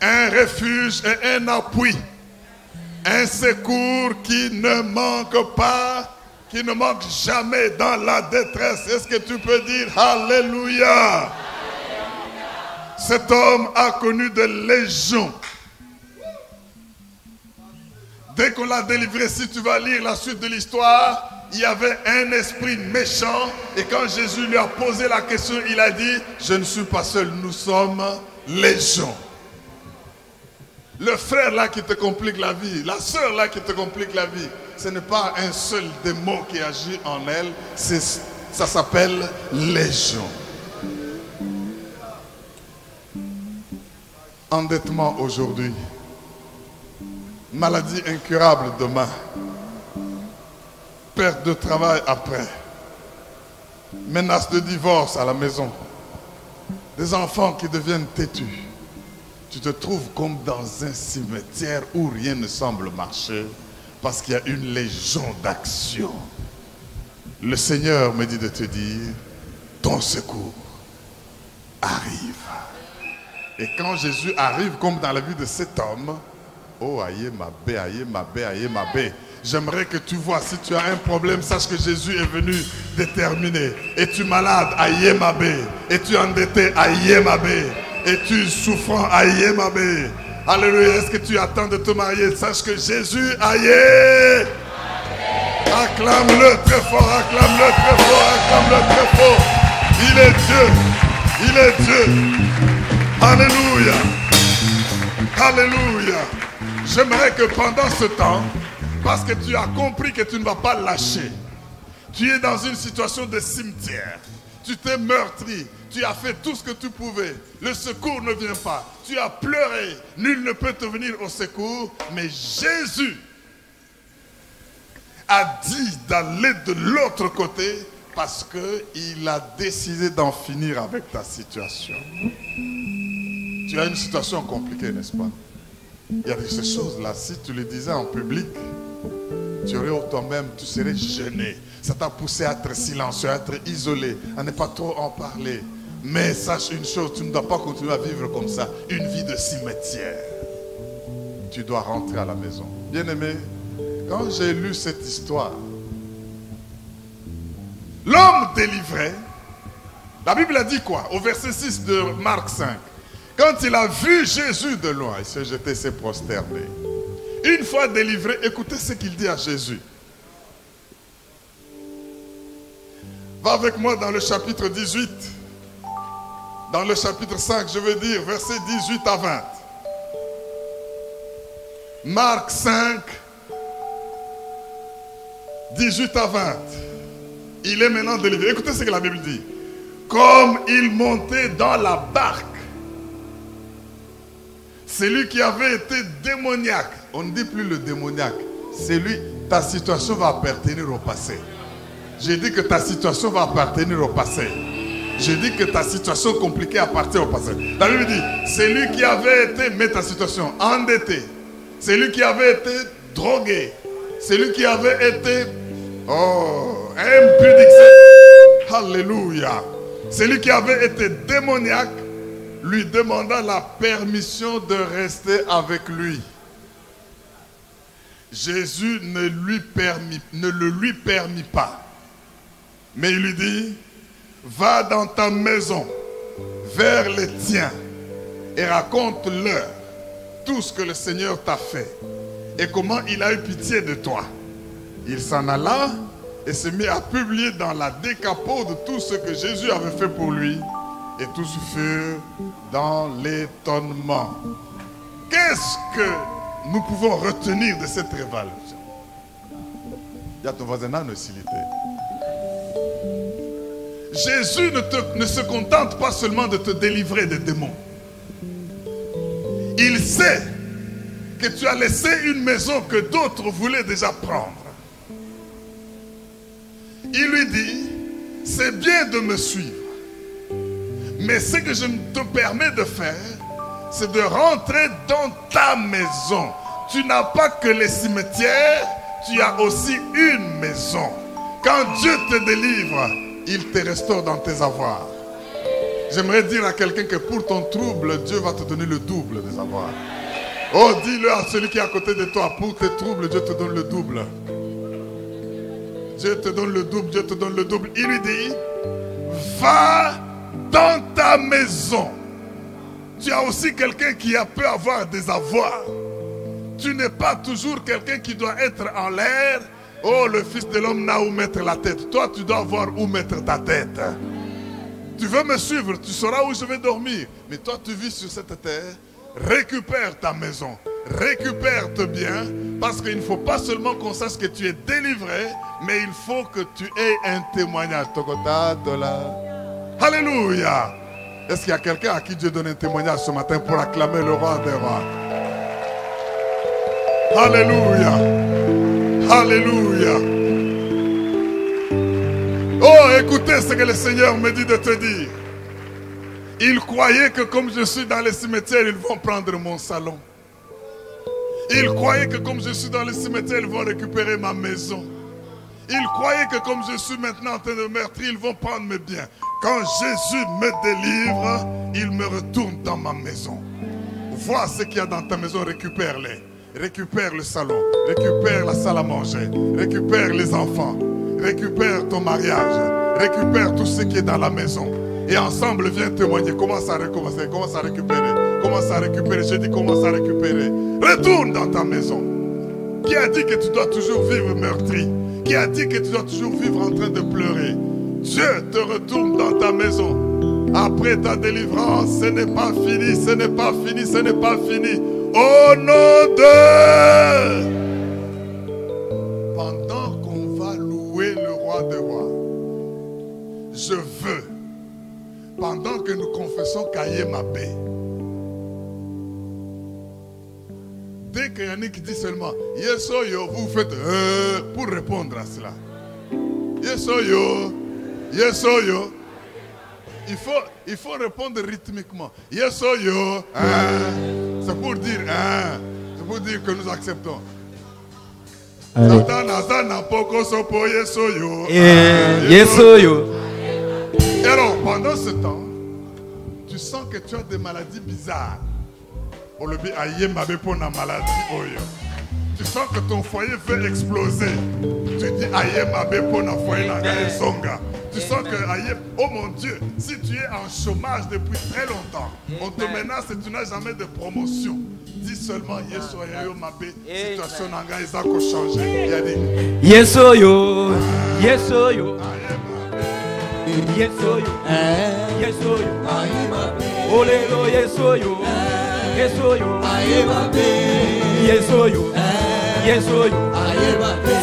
un refuge et un appui. Un secours qui ne manque pas, qui ne manque jamais dans la détresse. Est-ce que tu peux dire Alléluia? Cet homme a connu des légions. Dès qu'on l'a délivré, si tu vas lire la suite de l'histoire, il y avait un esprit méchant. Et quand Jésus lui a posé la question, il a dit, je ne suis pas seul, nous sommes légions. Le frère là qui te complique la vie, la sœur là qui te complique la vie, ce n'est pas un seul démon qui agit en elle, ça s'appelle légion. Endettement aujourd'hui, maladie incurable demain, perte de travail après, menace de divorce à la maison, des enfants qui deviennent têtus. Tu te trouves comme dans un cimetière où rien ne semble marcher parce qu'il y a une légion d'action. Le Seigneur me dit de te dire, ton secours arrive. Et quand Jésus arrive comme dans la vie de cet homme, oh aïe ma bé, aïe ma bé, aïe ma bé. J'aimerais que tu vois, si tu as un problème, sache que Jésus est venu déterminer. Es-tu malade? Aïe ma bé. Es-tu endetté? Aïe ma bé. Es-tu souffrant? Aïe ma bé. Alléluia. Est-ce que tu attends de te marier? Sache que Jésus, aïe. Acclame-le très fort, acclame-le très fort, acclame-le très fort. Il est Dieu. Il est Dieu. Alléluia. Alléluia. J'aimerais que pendant ce temps, parce que tu as compris que tu ne vas pas lâcher, tu es dans une situation de cimetière, tu t'es meurtri, tu as fait tout ce que tu pouvais, le secours ne vient pas, tu as pleuré, nul ne peut te venir au secours, mais Jésus a dit d'aller de l'autre côté parce qu'il a décidé d'en finir avec ta situation. Tu as une situation compliquée, n'est-ce pas? Il y a ces choses-là, si tu les disais en public, tu aurais toi-même, tu serais gêné. Ça t'a poussé à être silencieux, à être isolé, à ne pas trop en parler. Mais sache une chose, tu ne dois pas continuer à vivre comme ça, une vie de cimetière. Tu dois rentrer à la maison. Bien-aimé, quand j'ai lu cette histoire, l'homme délivré, la Bible a dit quoi? Au verset 6 de Marc 5. Quand il a vu Jésus de loin, il s'est jeté, s'est prosterné. Une fois délivré, écoutez ce qu'il dit à Jésus. Va avec moi dans le chapitre 18. Dans le chapitre 5, je veux dire, versets 18 à 20. Marc 5, 18 à 20. Il est maintenant délivré. Écoutez ce que la Bible dit. Comme il montait dans la barque, celui qui avait été démoniaque, on ne dit plus le démoniaque, c'est lui, ta situation va appartenir au passé. J'ai dit que ta situation va appartenir au passé. J'ai dit que ta situation compliquée appartient au passé. La Bible dit, c'est lui qui avait été, mais ta situation, endetté. C'est lui qui avait été drogué. C'est lui qui avait été, impudique. Alléluia. C'est lui qui avait été démoniaque, lui demanda la permission de rester avec lui. Jésus ne le lui permit pas. Mais il lui dit, va dans ta maison, vers les tiens, et raconte-leur tout ce que le Seigneur t'a fait, et comment il a eu pitié de toi. Il s'en alla et se mit à publier dans la Décapode tout ce que Jésus avait fait pour lui, et tous furent dans l'étonnement. Qu'est-ce que nous pouvons retenir de cette révélation? Il y a ton voisin là, Jésus ne se contente pas seulement de te délivrer des démons. Il sait que tu as laissé une maison que d'autres voulaient déjà prendre. Il lui dit, c'est bien de me suivre, mais ce que je te permets de faire, c'est de rentrer dans ta maison. Tu n'as pas que les cimetières, tu as aussi une maison. Quand Dieu te délivre, il te restaure dans tes avoirs. J'aimerais dire à quelqu'un que pour ton trouble, Dieu va te donner le double des avoirs. Oh, dis-le à celui qui est à côté de toi, pour tes troubles, Dieu te donne le double. Dieu te donne le double, Dieu te donne le double. Il lui dit, va dans ta maison. Tu as aussi quelqu'un qui peut avoir des avoirs. Tu n'es pas toujours quelqu'un qui doit être en l'air. Oh, le Fils de l'homme n'a où mettre la tête. Toi, tu dois avoir où mettre ta tête. Tu veux me suivre, tu sauras où je vais dormir. Mais toi, tu vis sur cette terre. Récupère ta maison. Récupère tes biens. Parce qu'il ne faut pas seulement qu'on sache que tu es délivré, mais il faut que tu aies un témoignage. Alléluia. Est-ce qu'il y a quelqu'un à qui Dieu donne un témoignage ce matin pour acclamer le roi des rois? Alléluia. Alléluia. Oh, écoutez ce que le Seigneur me dit de te dire. Il croyait que comme je suis dans les cimetières, ils vont prendre mon salon. Il croyait que comme je suis dans les cimetières, ils vont récupérer ma maison. Il croyait que comme je suis maintenant en train de meurtrir, ils vont prendre mes biens. Quand Jésus me délivre, il me retourne dans ma maison. Vois ce qu'il y a dans ta maison, récupère-les. Récupère le salon, récupère la salle à manger, récupère les enfants, récupère ton mariage, récupère tout ce qui est dans la maison. Et ensemble, viens témoigner. Commence à recommencer, commence à récupérer. Commence à récupérer, je dis commence à récupérer. Retourne dans ta maison. Qui a dit que tu dois toujours vivre meurtri? Qui a dit que tu dois toujours vivre en train de pleurer? Dieu te retourne dans ta maison. Après ta délivrance, ce n'est pas fini, ce n'est pas fini, ce n'est pas fini. Au nom de... Pendant qu'on va louer le roi des rois, je veux, pendant que nous confessons Kaye Mabé, dès qu'il y en a qui dit seulement Yesoyo, vous faites pour répondre à cela. Yesoyo, Yesoyo. Il faut répondre rythmiquement. Yesoyo, c'est pour dire c'est pour dire que nous acceptons. Yesoyo. Et alors, pendant ce temps, tu sens que tu as des maladies bizarres. On le dit, maladie. Tu sens que ton foyer veut exploser. Tu dis, tu sens que, oh mon Dieu, si tu es en chômage depuis très longtemps, on te menace et tu n'as jamais de promotion. Dis seulement, Yesoyo Mabé, situation n'a pas changé. Il y a dit, Yesoyo, Yesoyo. Yesoyo, Yesoyo, Olelo Yesoyo, Yesoyo, Yesoyo, yesoyo.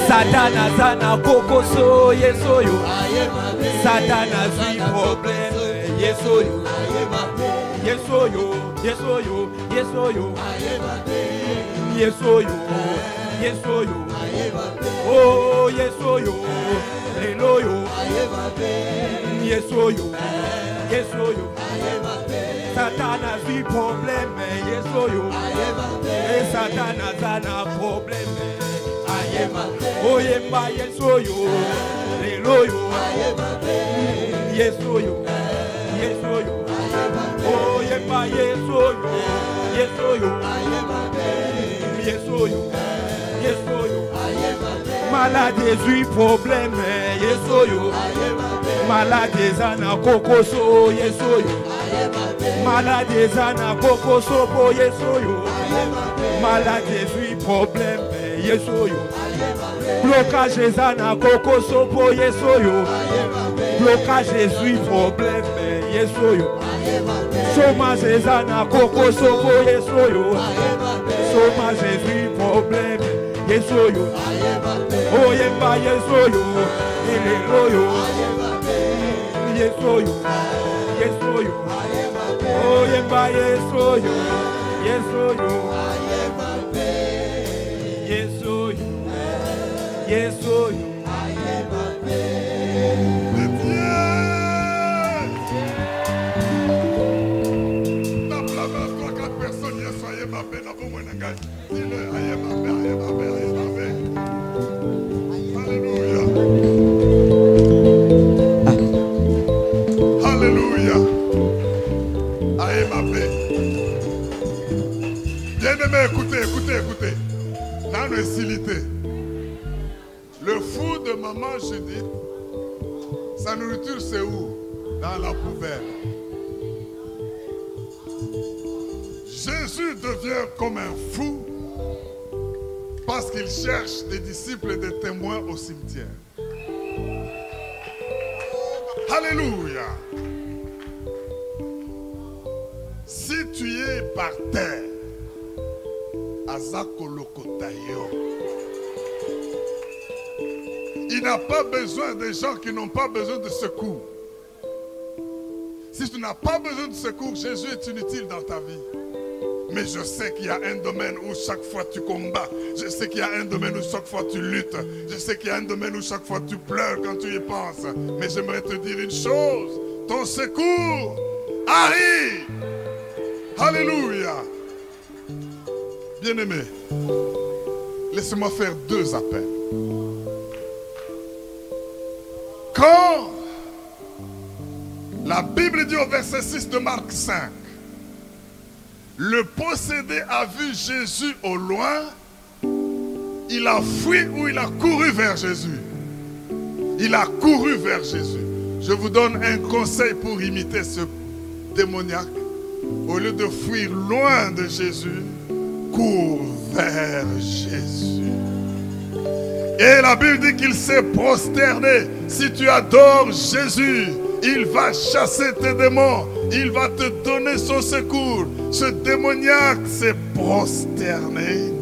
Satana zana kokoso, yesoyo. Satana zui problème, yesoyo. Yesoyo, yesoyo, yesoyo. Yesoyo, yesoyo. Oh, yesoyo. Eloyo. Yesoyo, yesoyo. Satana zui problème, yesoyo. Et Satana zana problème. Oh, yemba yesoyo. Eloyo. Yesoyo, yesoyo. Oh, yemba yesoyo. Yesoyo. Yesoyo. Yesoyo. Malade zui problème, yesoyo. Malade zana kokoso, yesoyo. Malade zana kokoso, po yesoyo. Malade zui problème, yesoyo. Blocage zana kokoso, po yesoyo. Blocage zui problème, yesoyo. Chômage zana kokoso, po yesoyo. Chômage zui problème, yesoyo. Oh, yemba yesoyo. Eleloyo. Yesoyo. Yesoyo. Oh, yemba yesoyo. Yesoyo. Yesoyo. Yesoyo. Alléluia. Bien-aimé, écoutez, écoutez, écoutez. Dans nos silité, le fou de maman Judith, sa nourriture c'est où? Dans la poubelle. Jésus devient comme un fou parce qu'il cherche des disciples et des témoins au cimetière. Alléluia. Si tu es par terre, Azakolokotayo, il n'a pas besoin des gens qui n'ont pas besoin de secours. Si tu n'as pas besoin de secours, Jésus est inutile dans ta vie. Mais je sais qu'il y a un domaine où chaque fois tu combats. Je sais qu'il y a un domaine où chaque fois tu luttes. Je sais qu'il y a un domaine où chaque fois tu pleures quand tu y penses. Mais j'aimerais te dire une chose. Ton secours arrive. Alléluia. Bien-aimé, laissez-moi faire 2 appels. Quand la Bible dit au verset 6 de Marc 5, le possédé a vu Jésus au loin, il a fui ou il a couru vers Jésus. Il a couru vers Jésus. Je vous donne un conseil pour imiter ce démoniaque. Au lieu de fuir loin de Jésus, cours vers Jésus. Et la Bible dit qu'il s'est prosterné. Si tu adores Jésus, il va chasser tes démons. Il va te donner son secours. Ce démoniaque s'est prosterné.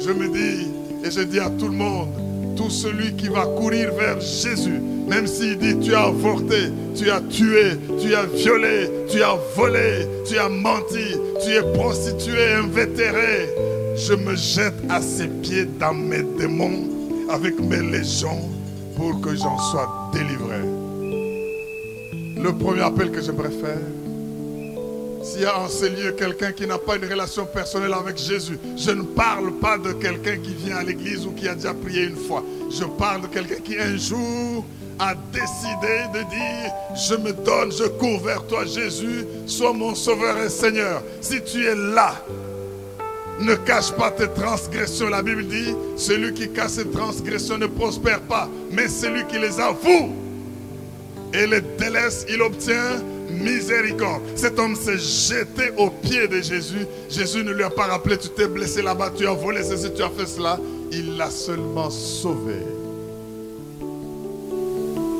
Je me dis, et je dis à tout le monde, tout celui qui va courir vers Jésus, même s'il dit tu as avorté, tu as tué, tu as violé, tu as volé, tu as menti, tu es prostitué, invétéré, je me jette à ses pieds dans mes démons avec mes légions pour que j'en sois délivré. Le premier appel que j'aimerais faire, s'il y a en ces lieux quelqu'un qui n'a pas une relation personnelle avec Jésus, je ne parle pas de quelqu'un qui vient à l'église ou qui a déjà prié une fois. Je parle de quelqu'un qui un jour a décidé de dire, je me donne, je cours vers toi Jésus, sois mon sauveur et Seigneur. Si tu es là, ne cache pas tes transgressions. La Bible dit, celui qui cache ses transgressions ne prospère pas, mais celui qui les avoue et les délaisse, il obtient miséricorde. Cet homme s'est jeté aux pieds de Jésus. Jésus ne lui a pas rappelé, tu t'es blessé là-bas, tu as volé ceci, tu as fait cela. Il l'a seulement sauvé.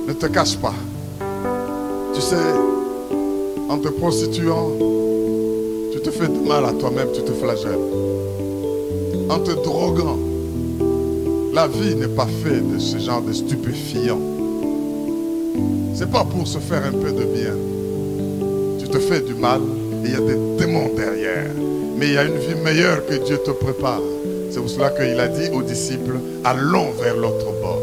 Ne te cache pas. Tu sais, en te prostituant, tu te fais du mal à toi-même, tu te flagelles. En te droguant, La vie n'est pas faite de ce genre de stupéfiants. C'est pas pour se faire un peu de bien. Tu te fais du mal et il y a des démons derrière. Mais il y a une vie meilleure que Dieu te prépare. C'est pour cela qu'il a dit aux disciples, allons vers l'autre bord.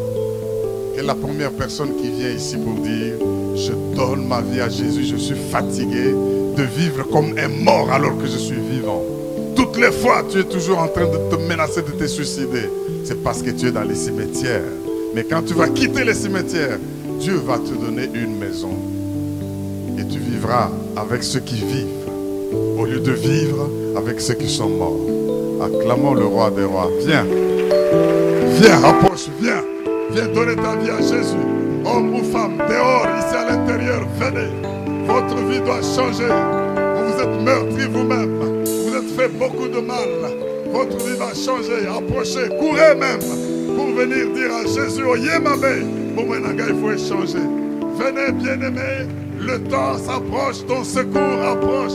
Quelle est la première personne qui vient ici pour dire, je donne ma vie à Jésus, je suis fatigué de vivre comme un mort alors que je suis vivant. Toutes les fois, tu es toujours en train de te menacer de te suicider. C'est parce que tu es dans les cimetières. Mais quand tu vas quitter les cimetières, Dieu va te donner une maison. Et tu vivras avec ceux qui vivent, au lieu de vivre avec ceux qui sont morts. Acclamons le roi des rois. Viens. Viens, approche, viens. Viens donner ta vie à Jésus. Homme ou femme, dehors, ici à l'intérieur, venez. Votre vie doit changer. Vous vous êtes meurtri vous-même. Vous êtes fait beaucoup de mal. Votre vie va changer. Approchez, courez même pour venir dire à Jésus, oh Yémabé, il faut échanger. Venez, bien-aimés, le temps s'approche, ton secours approche.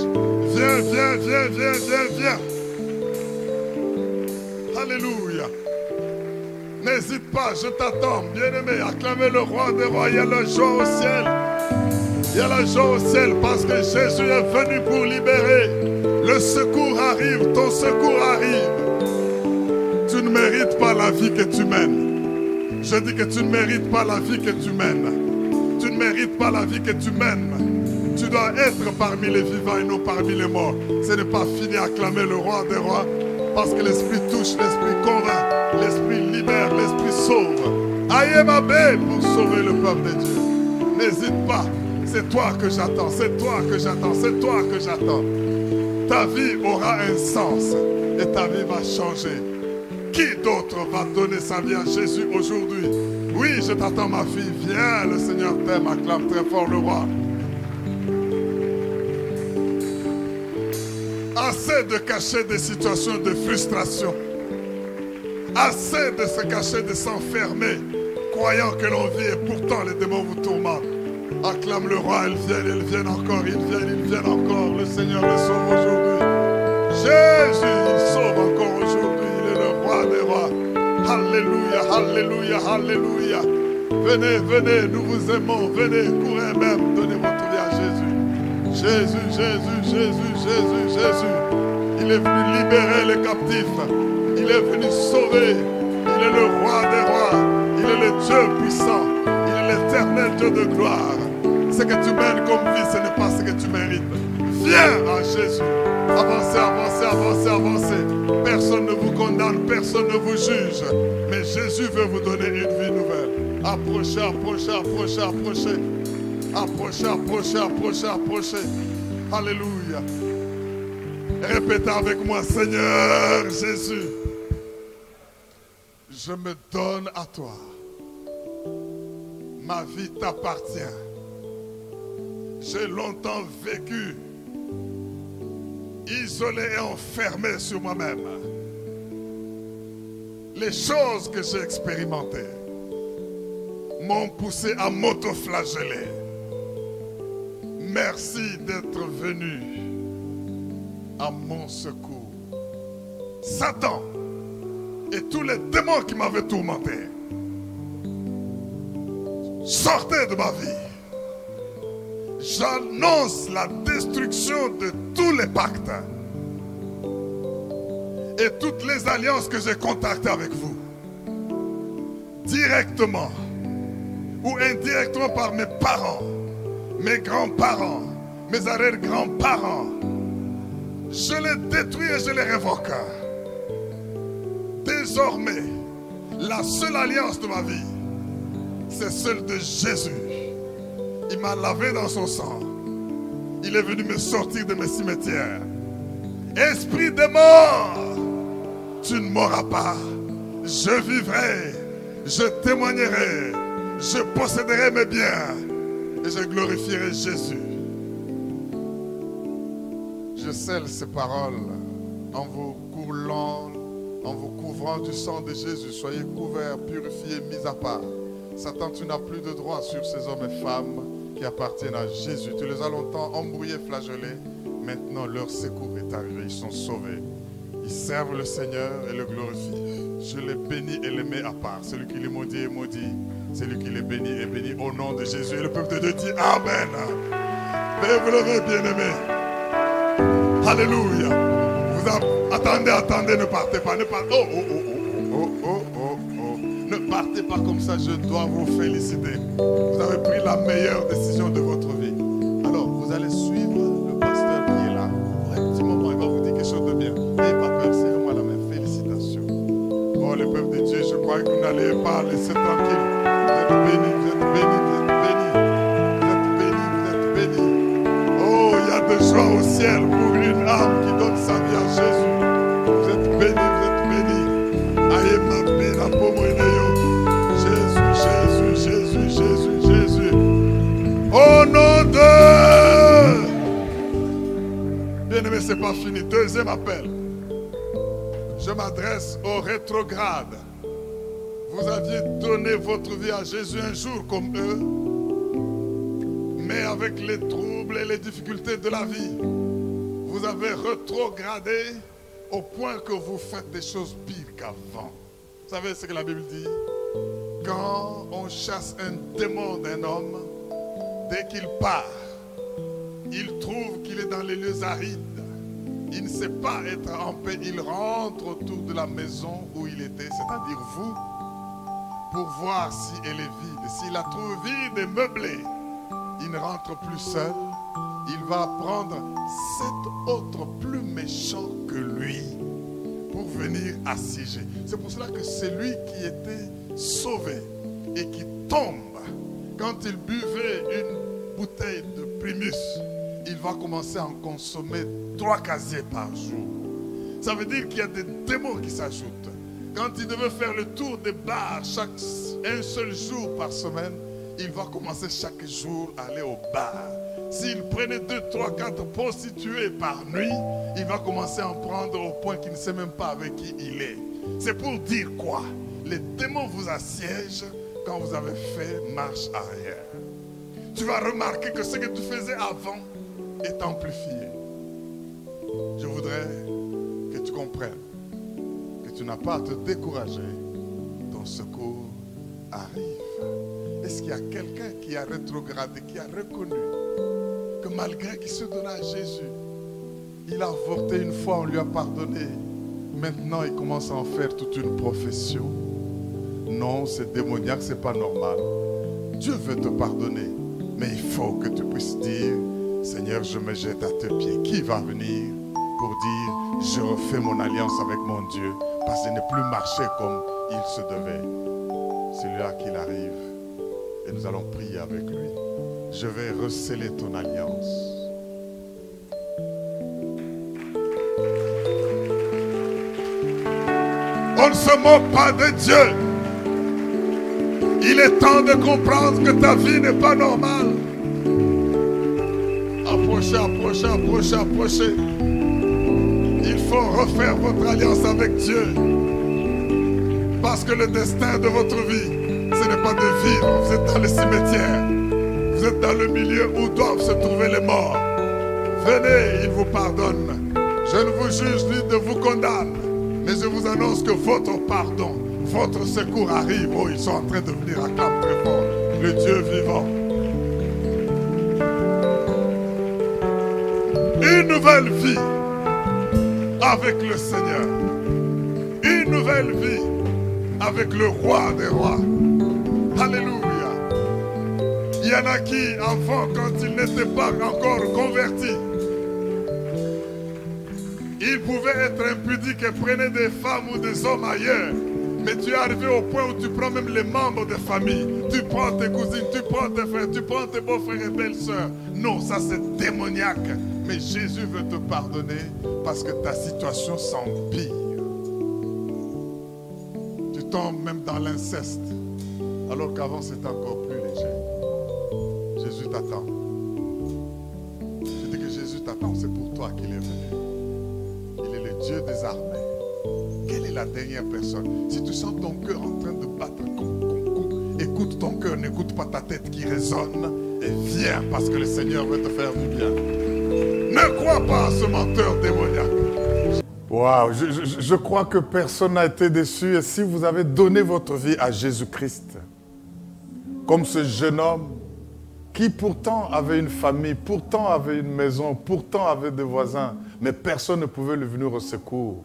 Viens, viens, viens, viens, viens, viens. Alléluia. N'hésite pas, je t'attends, bien-aimé. Acclamez le roi des rois, il y a la joie au ciel. Il y a la joie au ciel parce que Jésus est venu pour libérer. Le secours arrive, ton secours arrive. Tu ne mérites pas la vie que tu mènes. Je dis que tu ne mérites pas la vie que tu mènes. Tu ne mérites pas la vie que tu mènes. Tu dois être parmi les vivants et non parmi les morts. Ce n'est pas fini, acclamer le roi des rois. Parce que l'esprit touche, l'esprit convainc, l'esprit libère, l'esprit sauve. Ayemabé pour sauver le peuple de Dieu. N'hésite pas, c'est toi que j'attends, c'est toi que j'attends, c'est toi que j'attends. Ta vie aura un sens et ta vie va changer. Qui d'autre va donner sa vie à Jésus aujourd'hui? Oui, je t'attends ma fille, viens, le Seigneur t'aime, acclame très fort le roi. Assez de cacher des situations de frustration. Assez de se cacher, de s'enfermer, croyant que l'on vit et pourtant les démons vous tourmentent. Acclame le roi, ils viennent encore, ils viennent encore. Le Seigneur le sauve aujourd'hui. Jésus, il sauve encore aujourd'hui. Il est le roi des rois. Alléluia, alléluia, alléluia. Venez, venez, nous vous aimons. Venez, courez même, donnez votre vie à Jésus. Jésus, Jésus, Jésus, Jésus, Jésus. Il est venu libérer les captifs. Il est venu sauver. Il est le roi des rois. Il est le Dieu puissant. Il est l'éternel Dieu de gloire. Ce que tu mènes comme vie, ce n'est pas ce que tu mérites. Viens à Jésus. Avancez, avancez, avancez, avancez. Personne ne vous condamne, personne ne vous juge. Mais Jésus veut vous donner une vie nouvelle. Approchez, approchez, approchez, approchez. Approchez, approchez, approchez, approchez. Alléluia. Répétez avec moi, Seigneur Jésus, je me donne à toi. Ma vie t'appartient. J'ai longtemps vécu isolé et enfermé sur moi-même. Les choses que j'ai expérimentées m'ont poussé à m'auto-flageller. Merci d'être venu à mon secours. Satan et tous les démons qui m'avaient tourmenté, sortez de ma vie. J'annonce la destruction de tous les pactes et toutes les alliances que j'ai contractées avec vous, directement ou indirectement par mes parents, mes grands-parents, mes arrière-grands-parents. Je les détruis et je les révoque. Désormais, la seule alliance de ma vie, c'est celle de Jésus. Il m'a lavé dans son sang. Il est venu me sortir de mes cimetières. Esprit de mort, tu ne mourras pas. Je vivrai, je témoignerai, je posséderai mes biens et je glorifierai Jésus. Je scelle ces paroles en vous coulant, en vous couvrant du sang de Jésus. Soyez couverts, purifiés, mis à part. Satan, tu n'as plus de droit sur ces hommes et femmes qui appartiennent à Jésus. Tu les as longtemps embrouillés, flagellés. Maintenant, leur secours est arrivé. Ils sont sauvés. Ils servent le Seigneur et le glorifient. Je les bénis et les mets à part. Celui qui les maudit est maudit. Celui qui les bénit est béni au nom de Jésus. Et le peuple de Dieu dit Amen. Veuillez vous lever, bien-aimés. Alléluia. Attendez, ne partez pas. Ne partez. Ne partez pas comme ça, je dois vous féliciter. Vous avez pris la meilleure décision de votre vie. Alors, vous allez suivre le pasteur qui est là. Pour un petit moment, il va vous dire quelque chose de bien. N'ayez pas peur, serrez-moi la main. Félicitations. Oh, le peuple de Dieu, je crois que vous n'allez pas laisser tranquille. Vous êtes bénis, vous êtes bénis, vous êtes bénis. Vous êtes bénis, vous êtes bénis. Oh, il y a de joie au ciel pour une âme qui donne sa vie à Jésus. Vous êtes bénis, vous êtes bénis. Aïe, ma béni, la pauvre Jésus. Au nom de... Bien-aimé, c'est pas fini. Deuxième appel. Je m'adresse aux rétrogrades. Vous aviez donné votre vie à Jésus un jour comme eux, mais avec les troubles et les difficultés de la vie, vous avez rétrogradé au point que vous faites des choses pires qu'avant. Vous savez ce que la Bible dit? Quand on chasse un démon d'un homme, dès qu'il part, il trouve qu'il est dans les lieux arides. Il ne sait pas être en paix. Il rentre autour de la maison où il était, c'est-à-dire vous, pour voir si elle est vide. S'il la trouve vide et meublée, il ne rentre plus seul. Il va prendre 7 autres plus méchants que lui pour venir assiéger. C'est pour cela que c'est lui qui était sauvé et qui tombe. Quand il buvait une bouteille de Primus, il va commencer à en consommer 3 casiers par jour. Ça veut dire qu'il y a des démons qui s'ajoutent. Quand il devait faire le tour des bars un seul jour par semaine, il va commencer chaque jour à aller au bar. S'il prenait 2, 3, 4 prostituées par nuit, il va commencer à en prendre au point qu'il ne sait même pas avec qui il est. C'est pour dire quoi? Les démons vous assiègent quand vous avez fait marche arrière. Tu vas remarquer que ce que tu faisais avant est amplifié. Je voudrais que tu comprennes que tu n'as pas à te décourager. Ton secours arrive. Est-ce qu'il y a quelqu'un qui a rétrogradé, qui a reconnu que malgré qu'il se donnait à Jésus, il a avorté une fois, on lui a pardonné. Maintenant, il commence à en faire toute une profession. Non, c'est démoniaque, c'est pas normal. Dieu veut te pardonner, mais il faut que tu puisses dire, Seigneur, je me jette à tes pieds. Qui va venir pour dire, je refais mon alliance avec mon Dieu, parce qu'il n'est plus marché comme il se devait. C'est là qu'il arrive et nous allons prier avec lui. Je vais resceller ton alliance. On ne se moque pas de Dieu. Il est temps de comprendre que ta vie n'est pas normale. Approchez, approchez, approchez, approchez. Il faut refaire votre alliance avec Dieu. Parce que le destin de votre vie, ce n'est pas de vivre. Vous êtes dans le cimetière. Vous êtes dans le milieu où doivent se trouver les morts. Venez, il vous pardonne. Je ne vous juge ni ne vous condamne. Mais je vous annonce que votre pardon, votre secours arrive. Oh, ils sont en train de venir à clap très fort. Le Dieu vivant. Une nouvelle vie avec le Seigneur. Une nouvelle vie avec le roi des rois. Alléluia. Il y en a qui, avant, quand ils n'étaient pas encore convertis, ils pouvaient être impudiques et prenaient des femmes ou des hommes ailleurs. Mais tu es arrivé au point où tu prends même les membres de famille. Tu prends tes cousines, tu prends tes frères, tu prends tes beaux-frères et belles-sœurs. Non, ça c'est démoniaque. Mais Jésus veut te pardonner parce que ta situation s'empire. Tu tombes même dans l'inceste. Alors qu'avant c'était encore plus léger. Jésus t'attend. Je dis que Jésus t'attend, c'est pour toi qu'il est venu. Il est le Dieu des armées. Quelle est la dernière personne? Si tu sens ton cœur en train de battre, écoute ton cœur, n'écoute pas ta tête qui résonne et viens parce que le Seigneur veut te faire du bien. Ne crois pas à ce menteur démoniaque. Waouh, je crois que personne n'a été déçu. Et si vous avez donné votre vie à Jésus-Christ, comme ce jeune homme qui pourtant avait une famille, pourtant avait une maison, pourtant avait des voisins, mais personne ne pouvait lui venir au secours.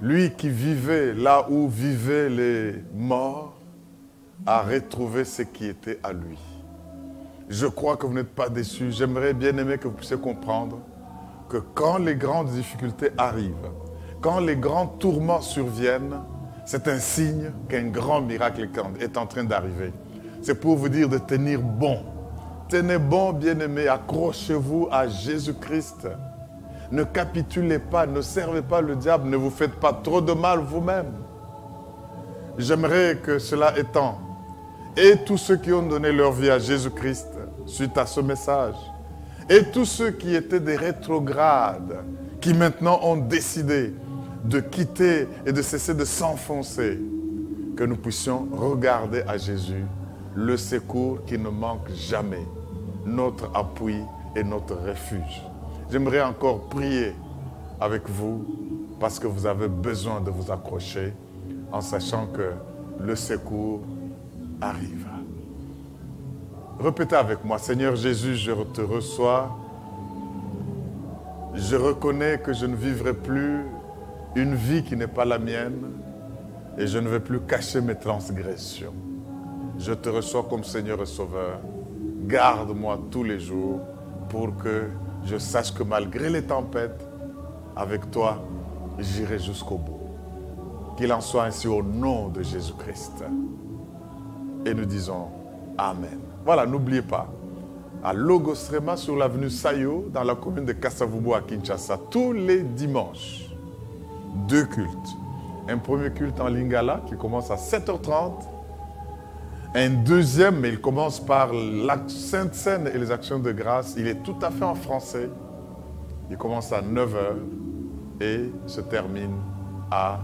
Lui qui vivait là où vivaient les morts, a retrouvé ce qui était à lui. Je crois que vous n'êtes pas déçus. J'aimerais bien aimer que vous puissiez comprendre que quand les grandes difficultés arrivent, quand les grands tourments surviennent, c'est un signe qu'un grand miracle est en train d'arriver. C'est pour vous dire de tenir bon. Tenez bon, bien-aimés, accrochez-vous à Jésus-Christ. Ne capitulez pas, ne servez pas le diable, ne vous faites pas trop de mal vous-même. J'aimerais que cela étant, et tous ceux qui ont donné leur vie à Jésus-Christ suite à ce message, et tous ceux qui étaient des rétrogrades, qui maintenant ont décidé de quitter et de cesser de s'enfoncer, que nous puissions regarder à Jésus, le secours qui ne manque jamais, notre appui et notre refuge. J'aimerais encore prier avec vous parce que vous avez besoin de vous accrocher en sachant que le secours arrive. Répétez avec moi, Seigneur Jésus, je te reçois. Je reconnais que je ne vivrai plus une vie qui n'est pas la mienne et je ne vais plus cacher mes transgressions. Je te reçois comme Seigneur et Sauveur. Garde-moi tous les jours pour que je sache que malgré les tempêtes, avec toi, j'irai jusqu'au bout. Qu'il en soit ainsi au nom de Jésus-Christ. Et nous disons Amen. Voilà, n'oubliez pas, à Logos Rema sur l'avenue Sayo, dans la commune de Kasavubu à Kinshasa, tous les dimanches, 2 cultes. Un premier culte en Lingala qui commence à 7h30. Un deuxième, mais il commence par la Sainte Seine et les actions de grâce. Il est tout à fait en français. Il commence à 9h et se termine à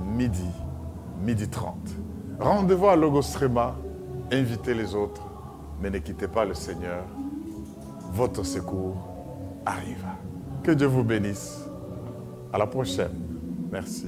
midi 30. Rendez-vous à Logos Rema, invitez les autres, mais ne quittez pas le Seigneur. Votre secours arrive. Que Dieu vous bénisse. À la prochaine. Merci.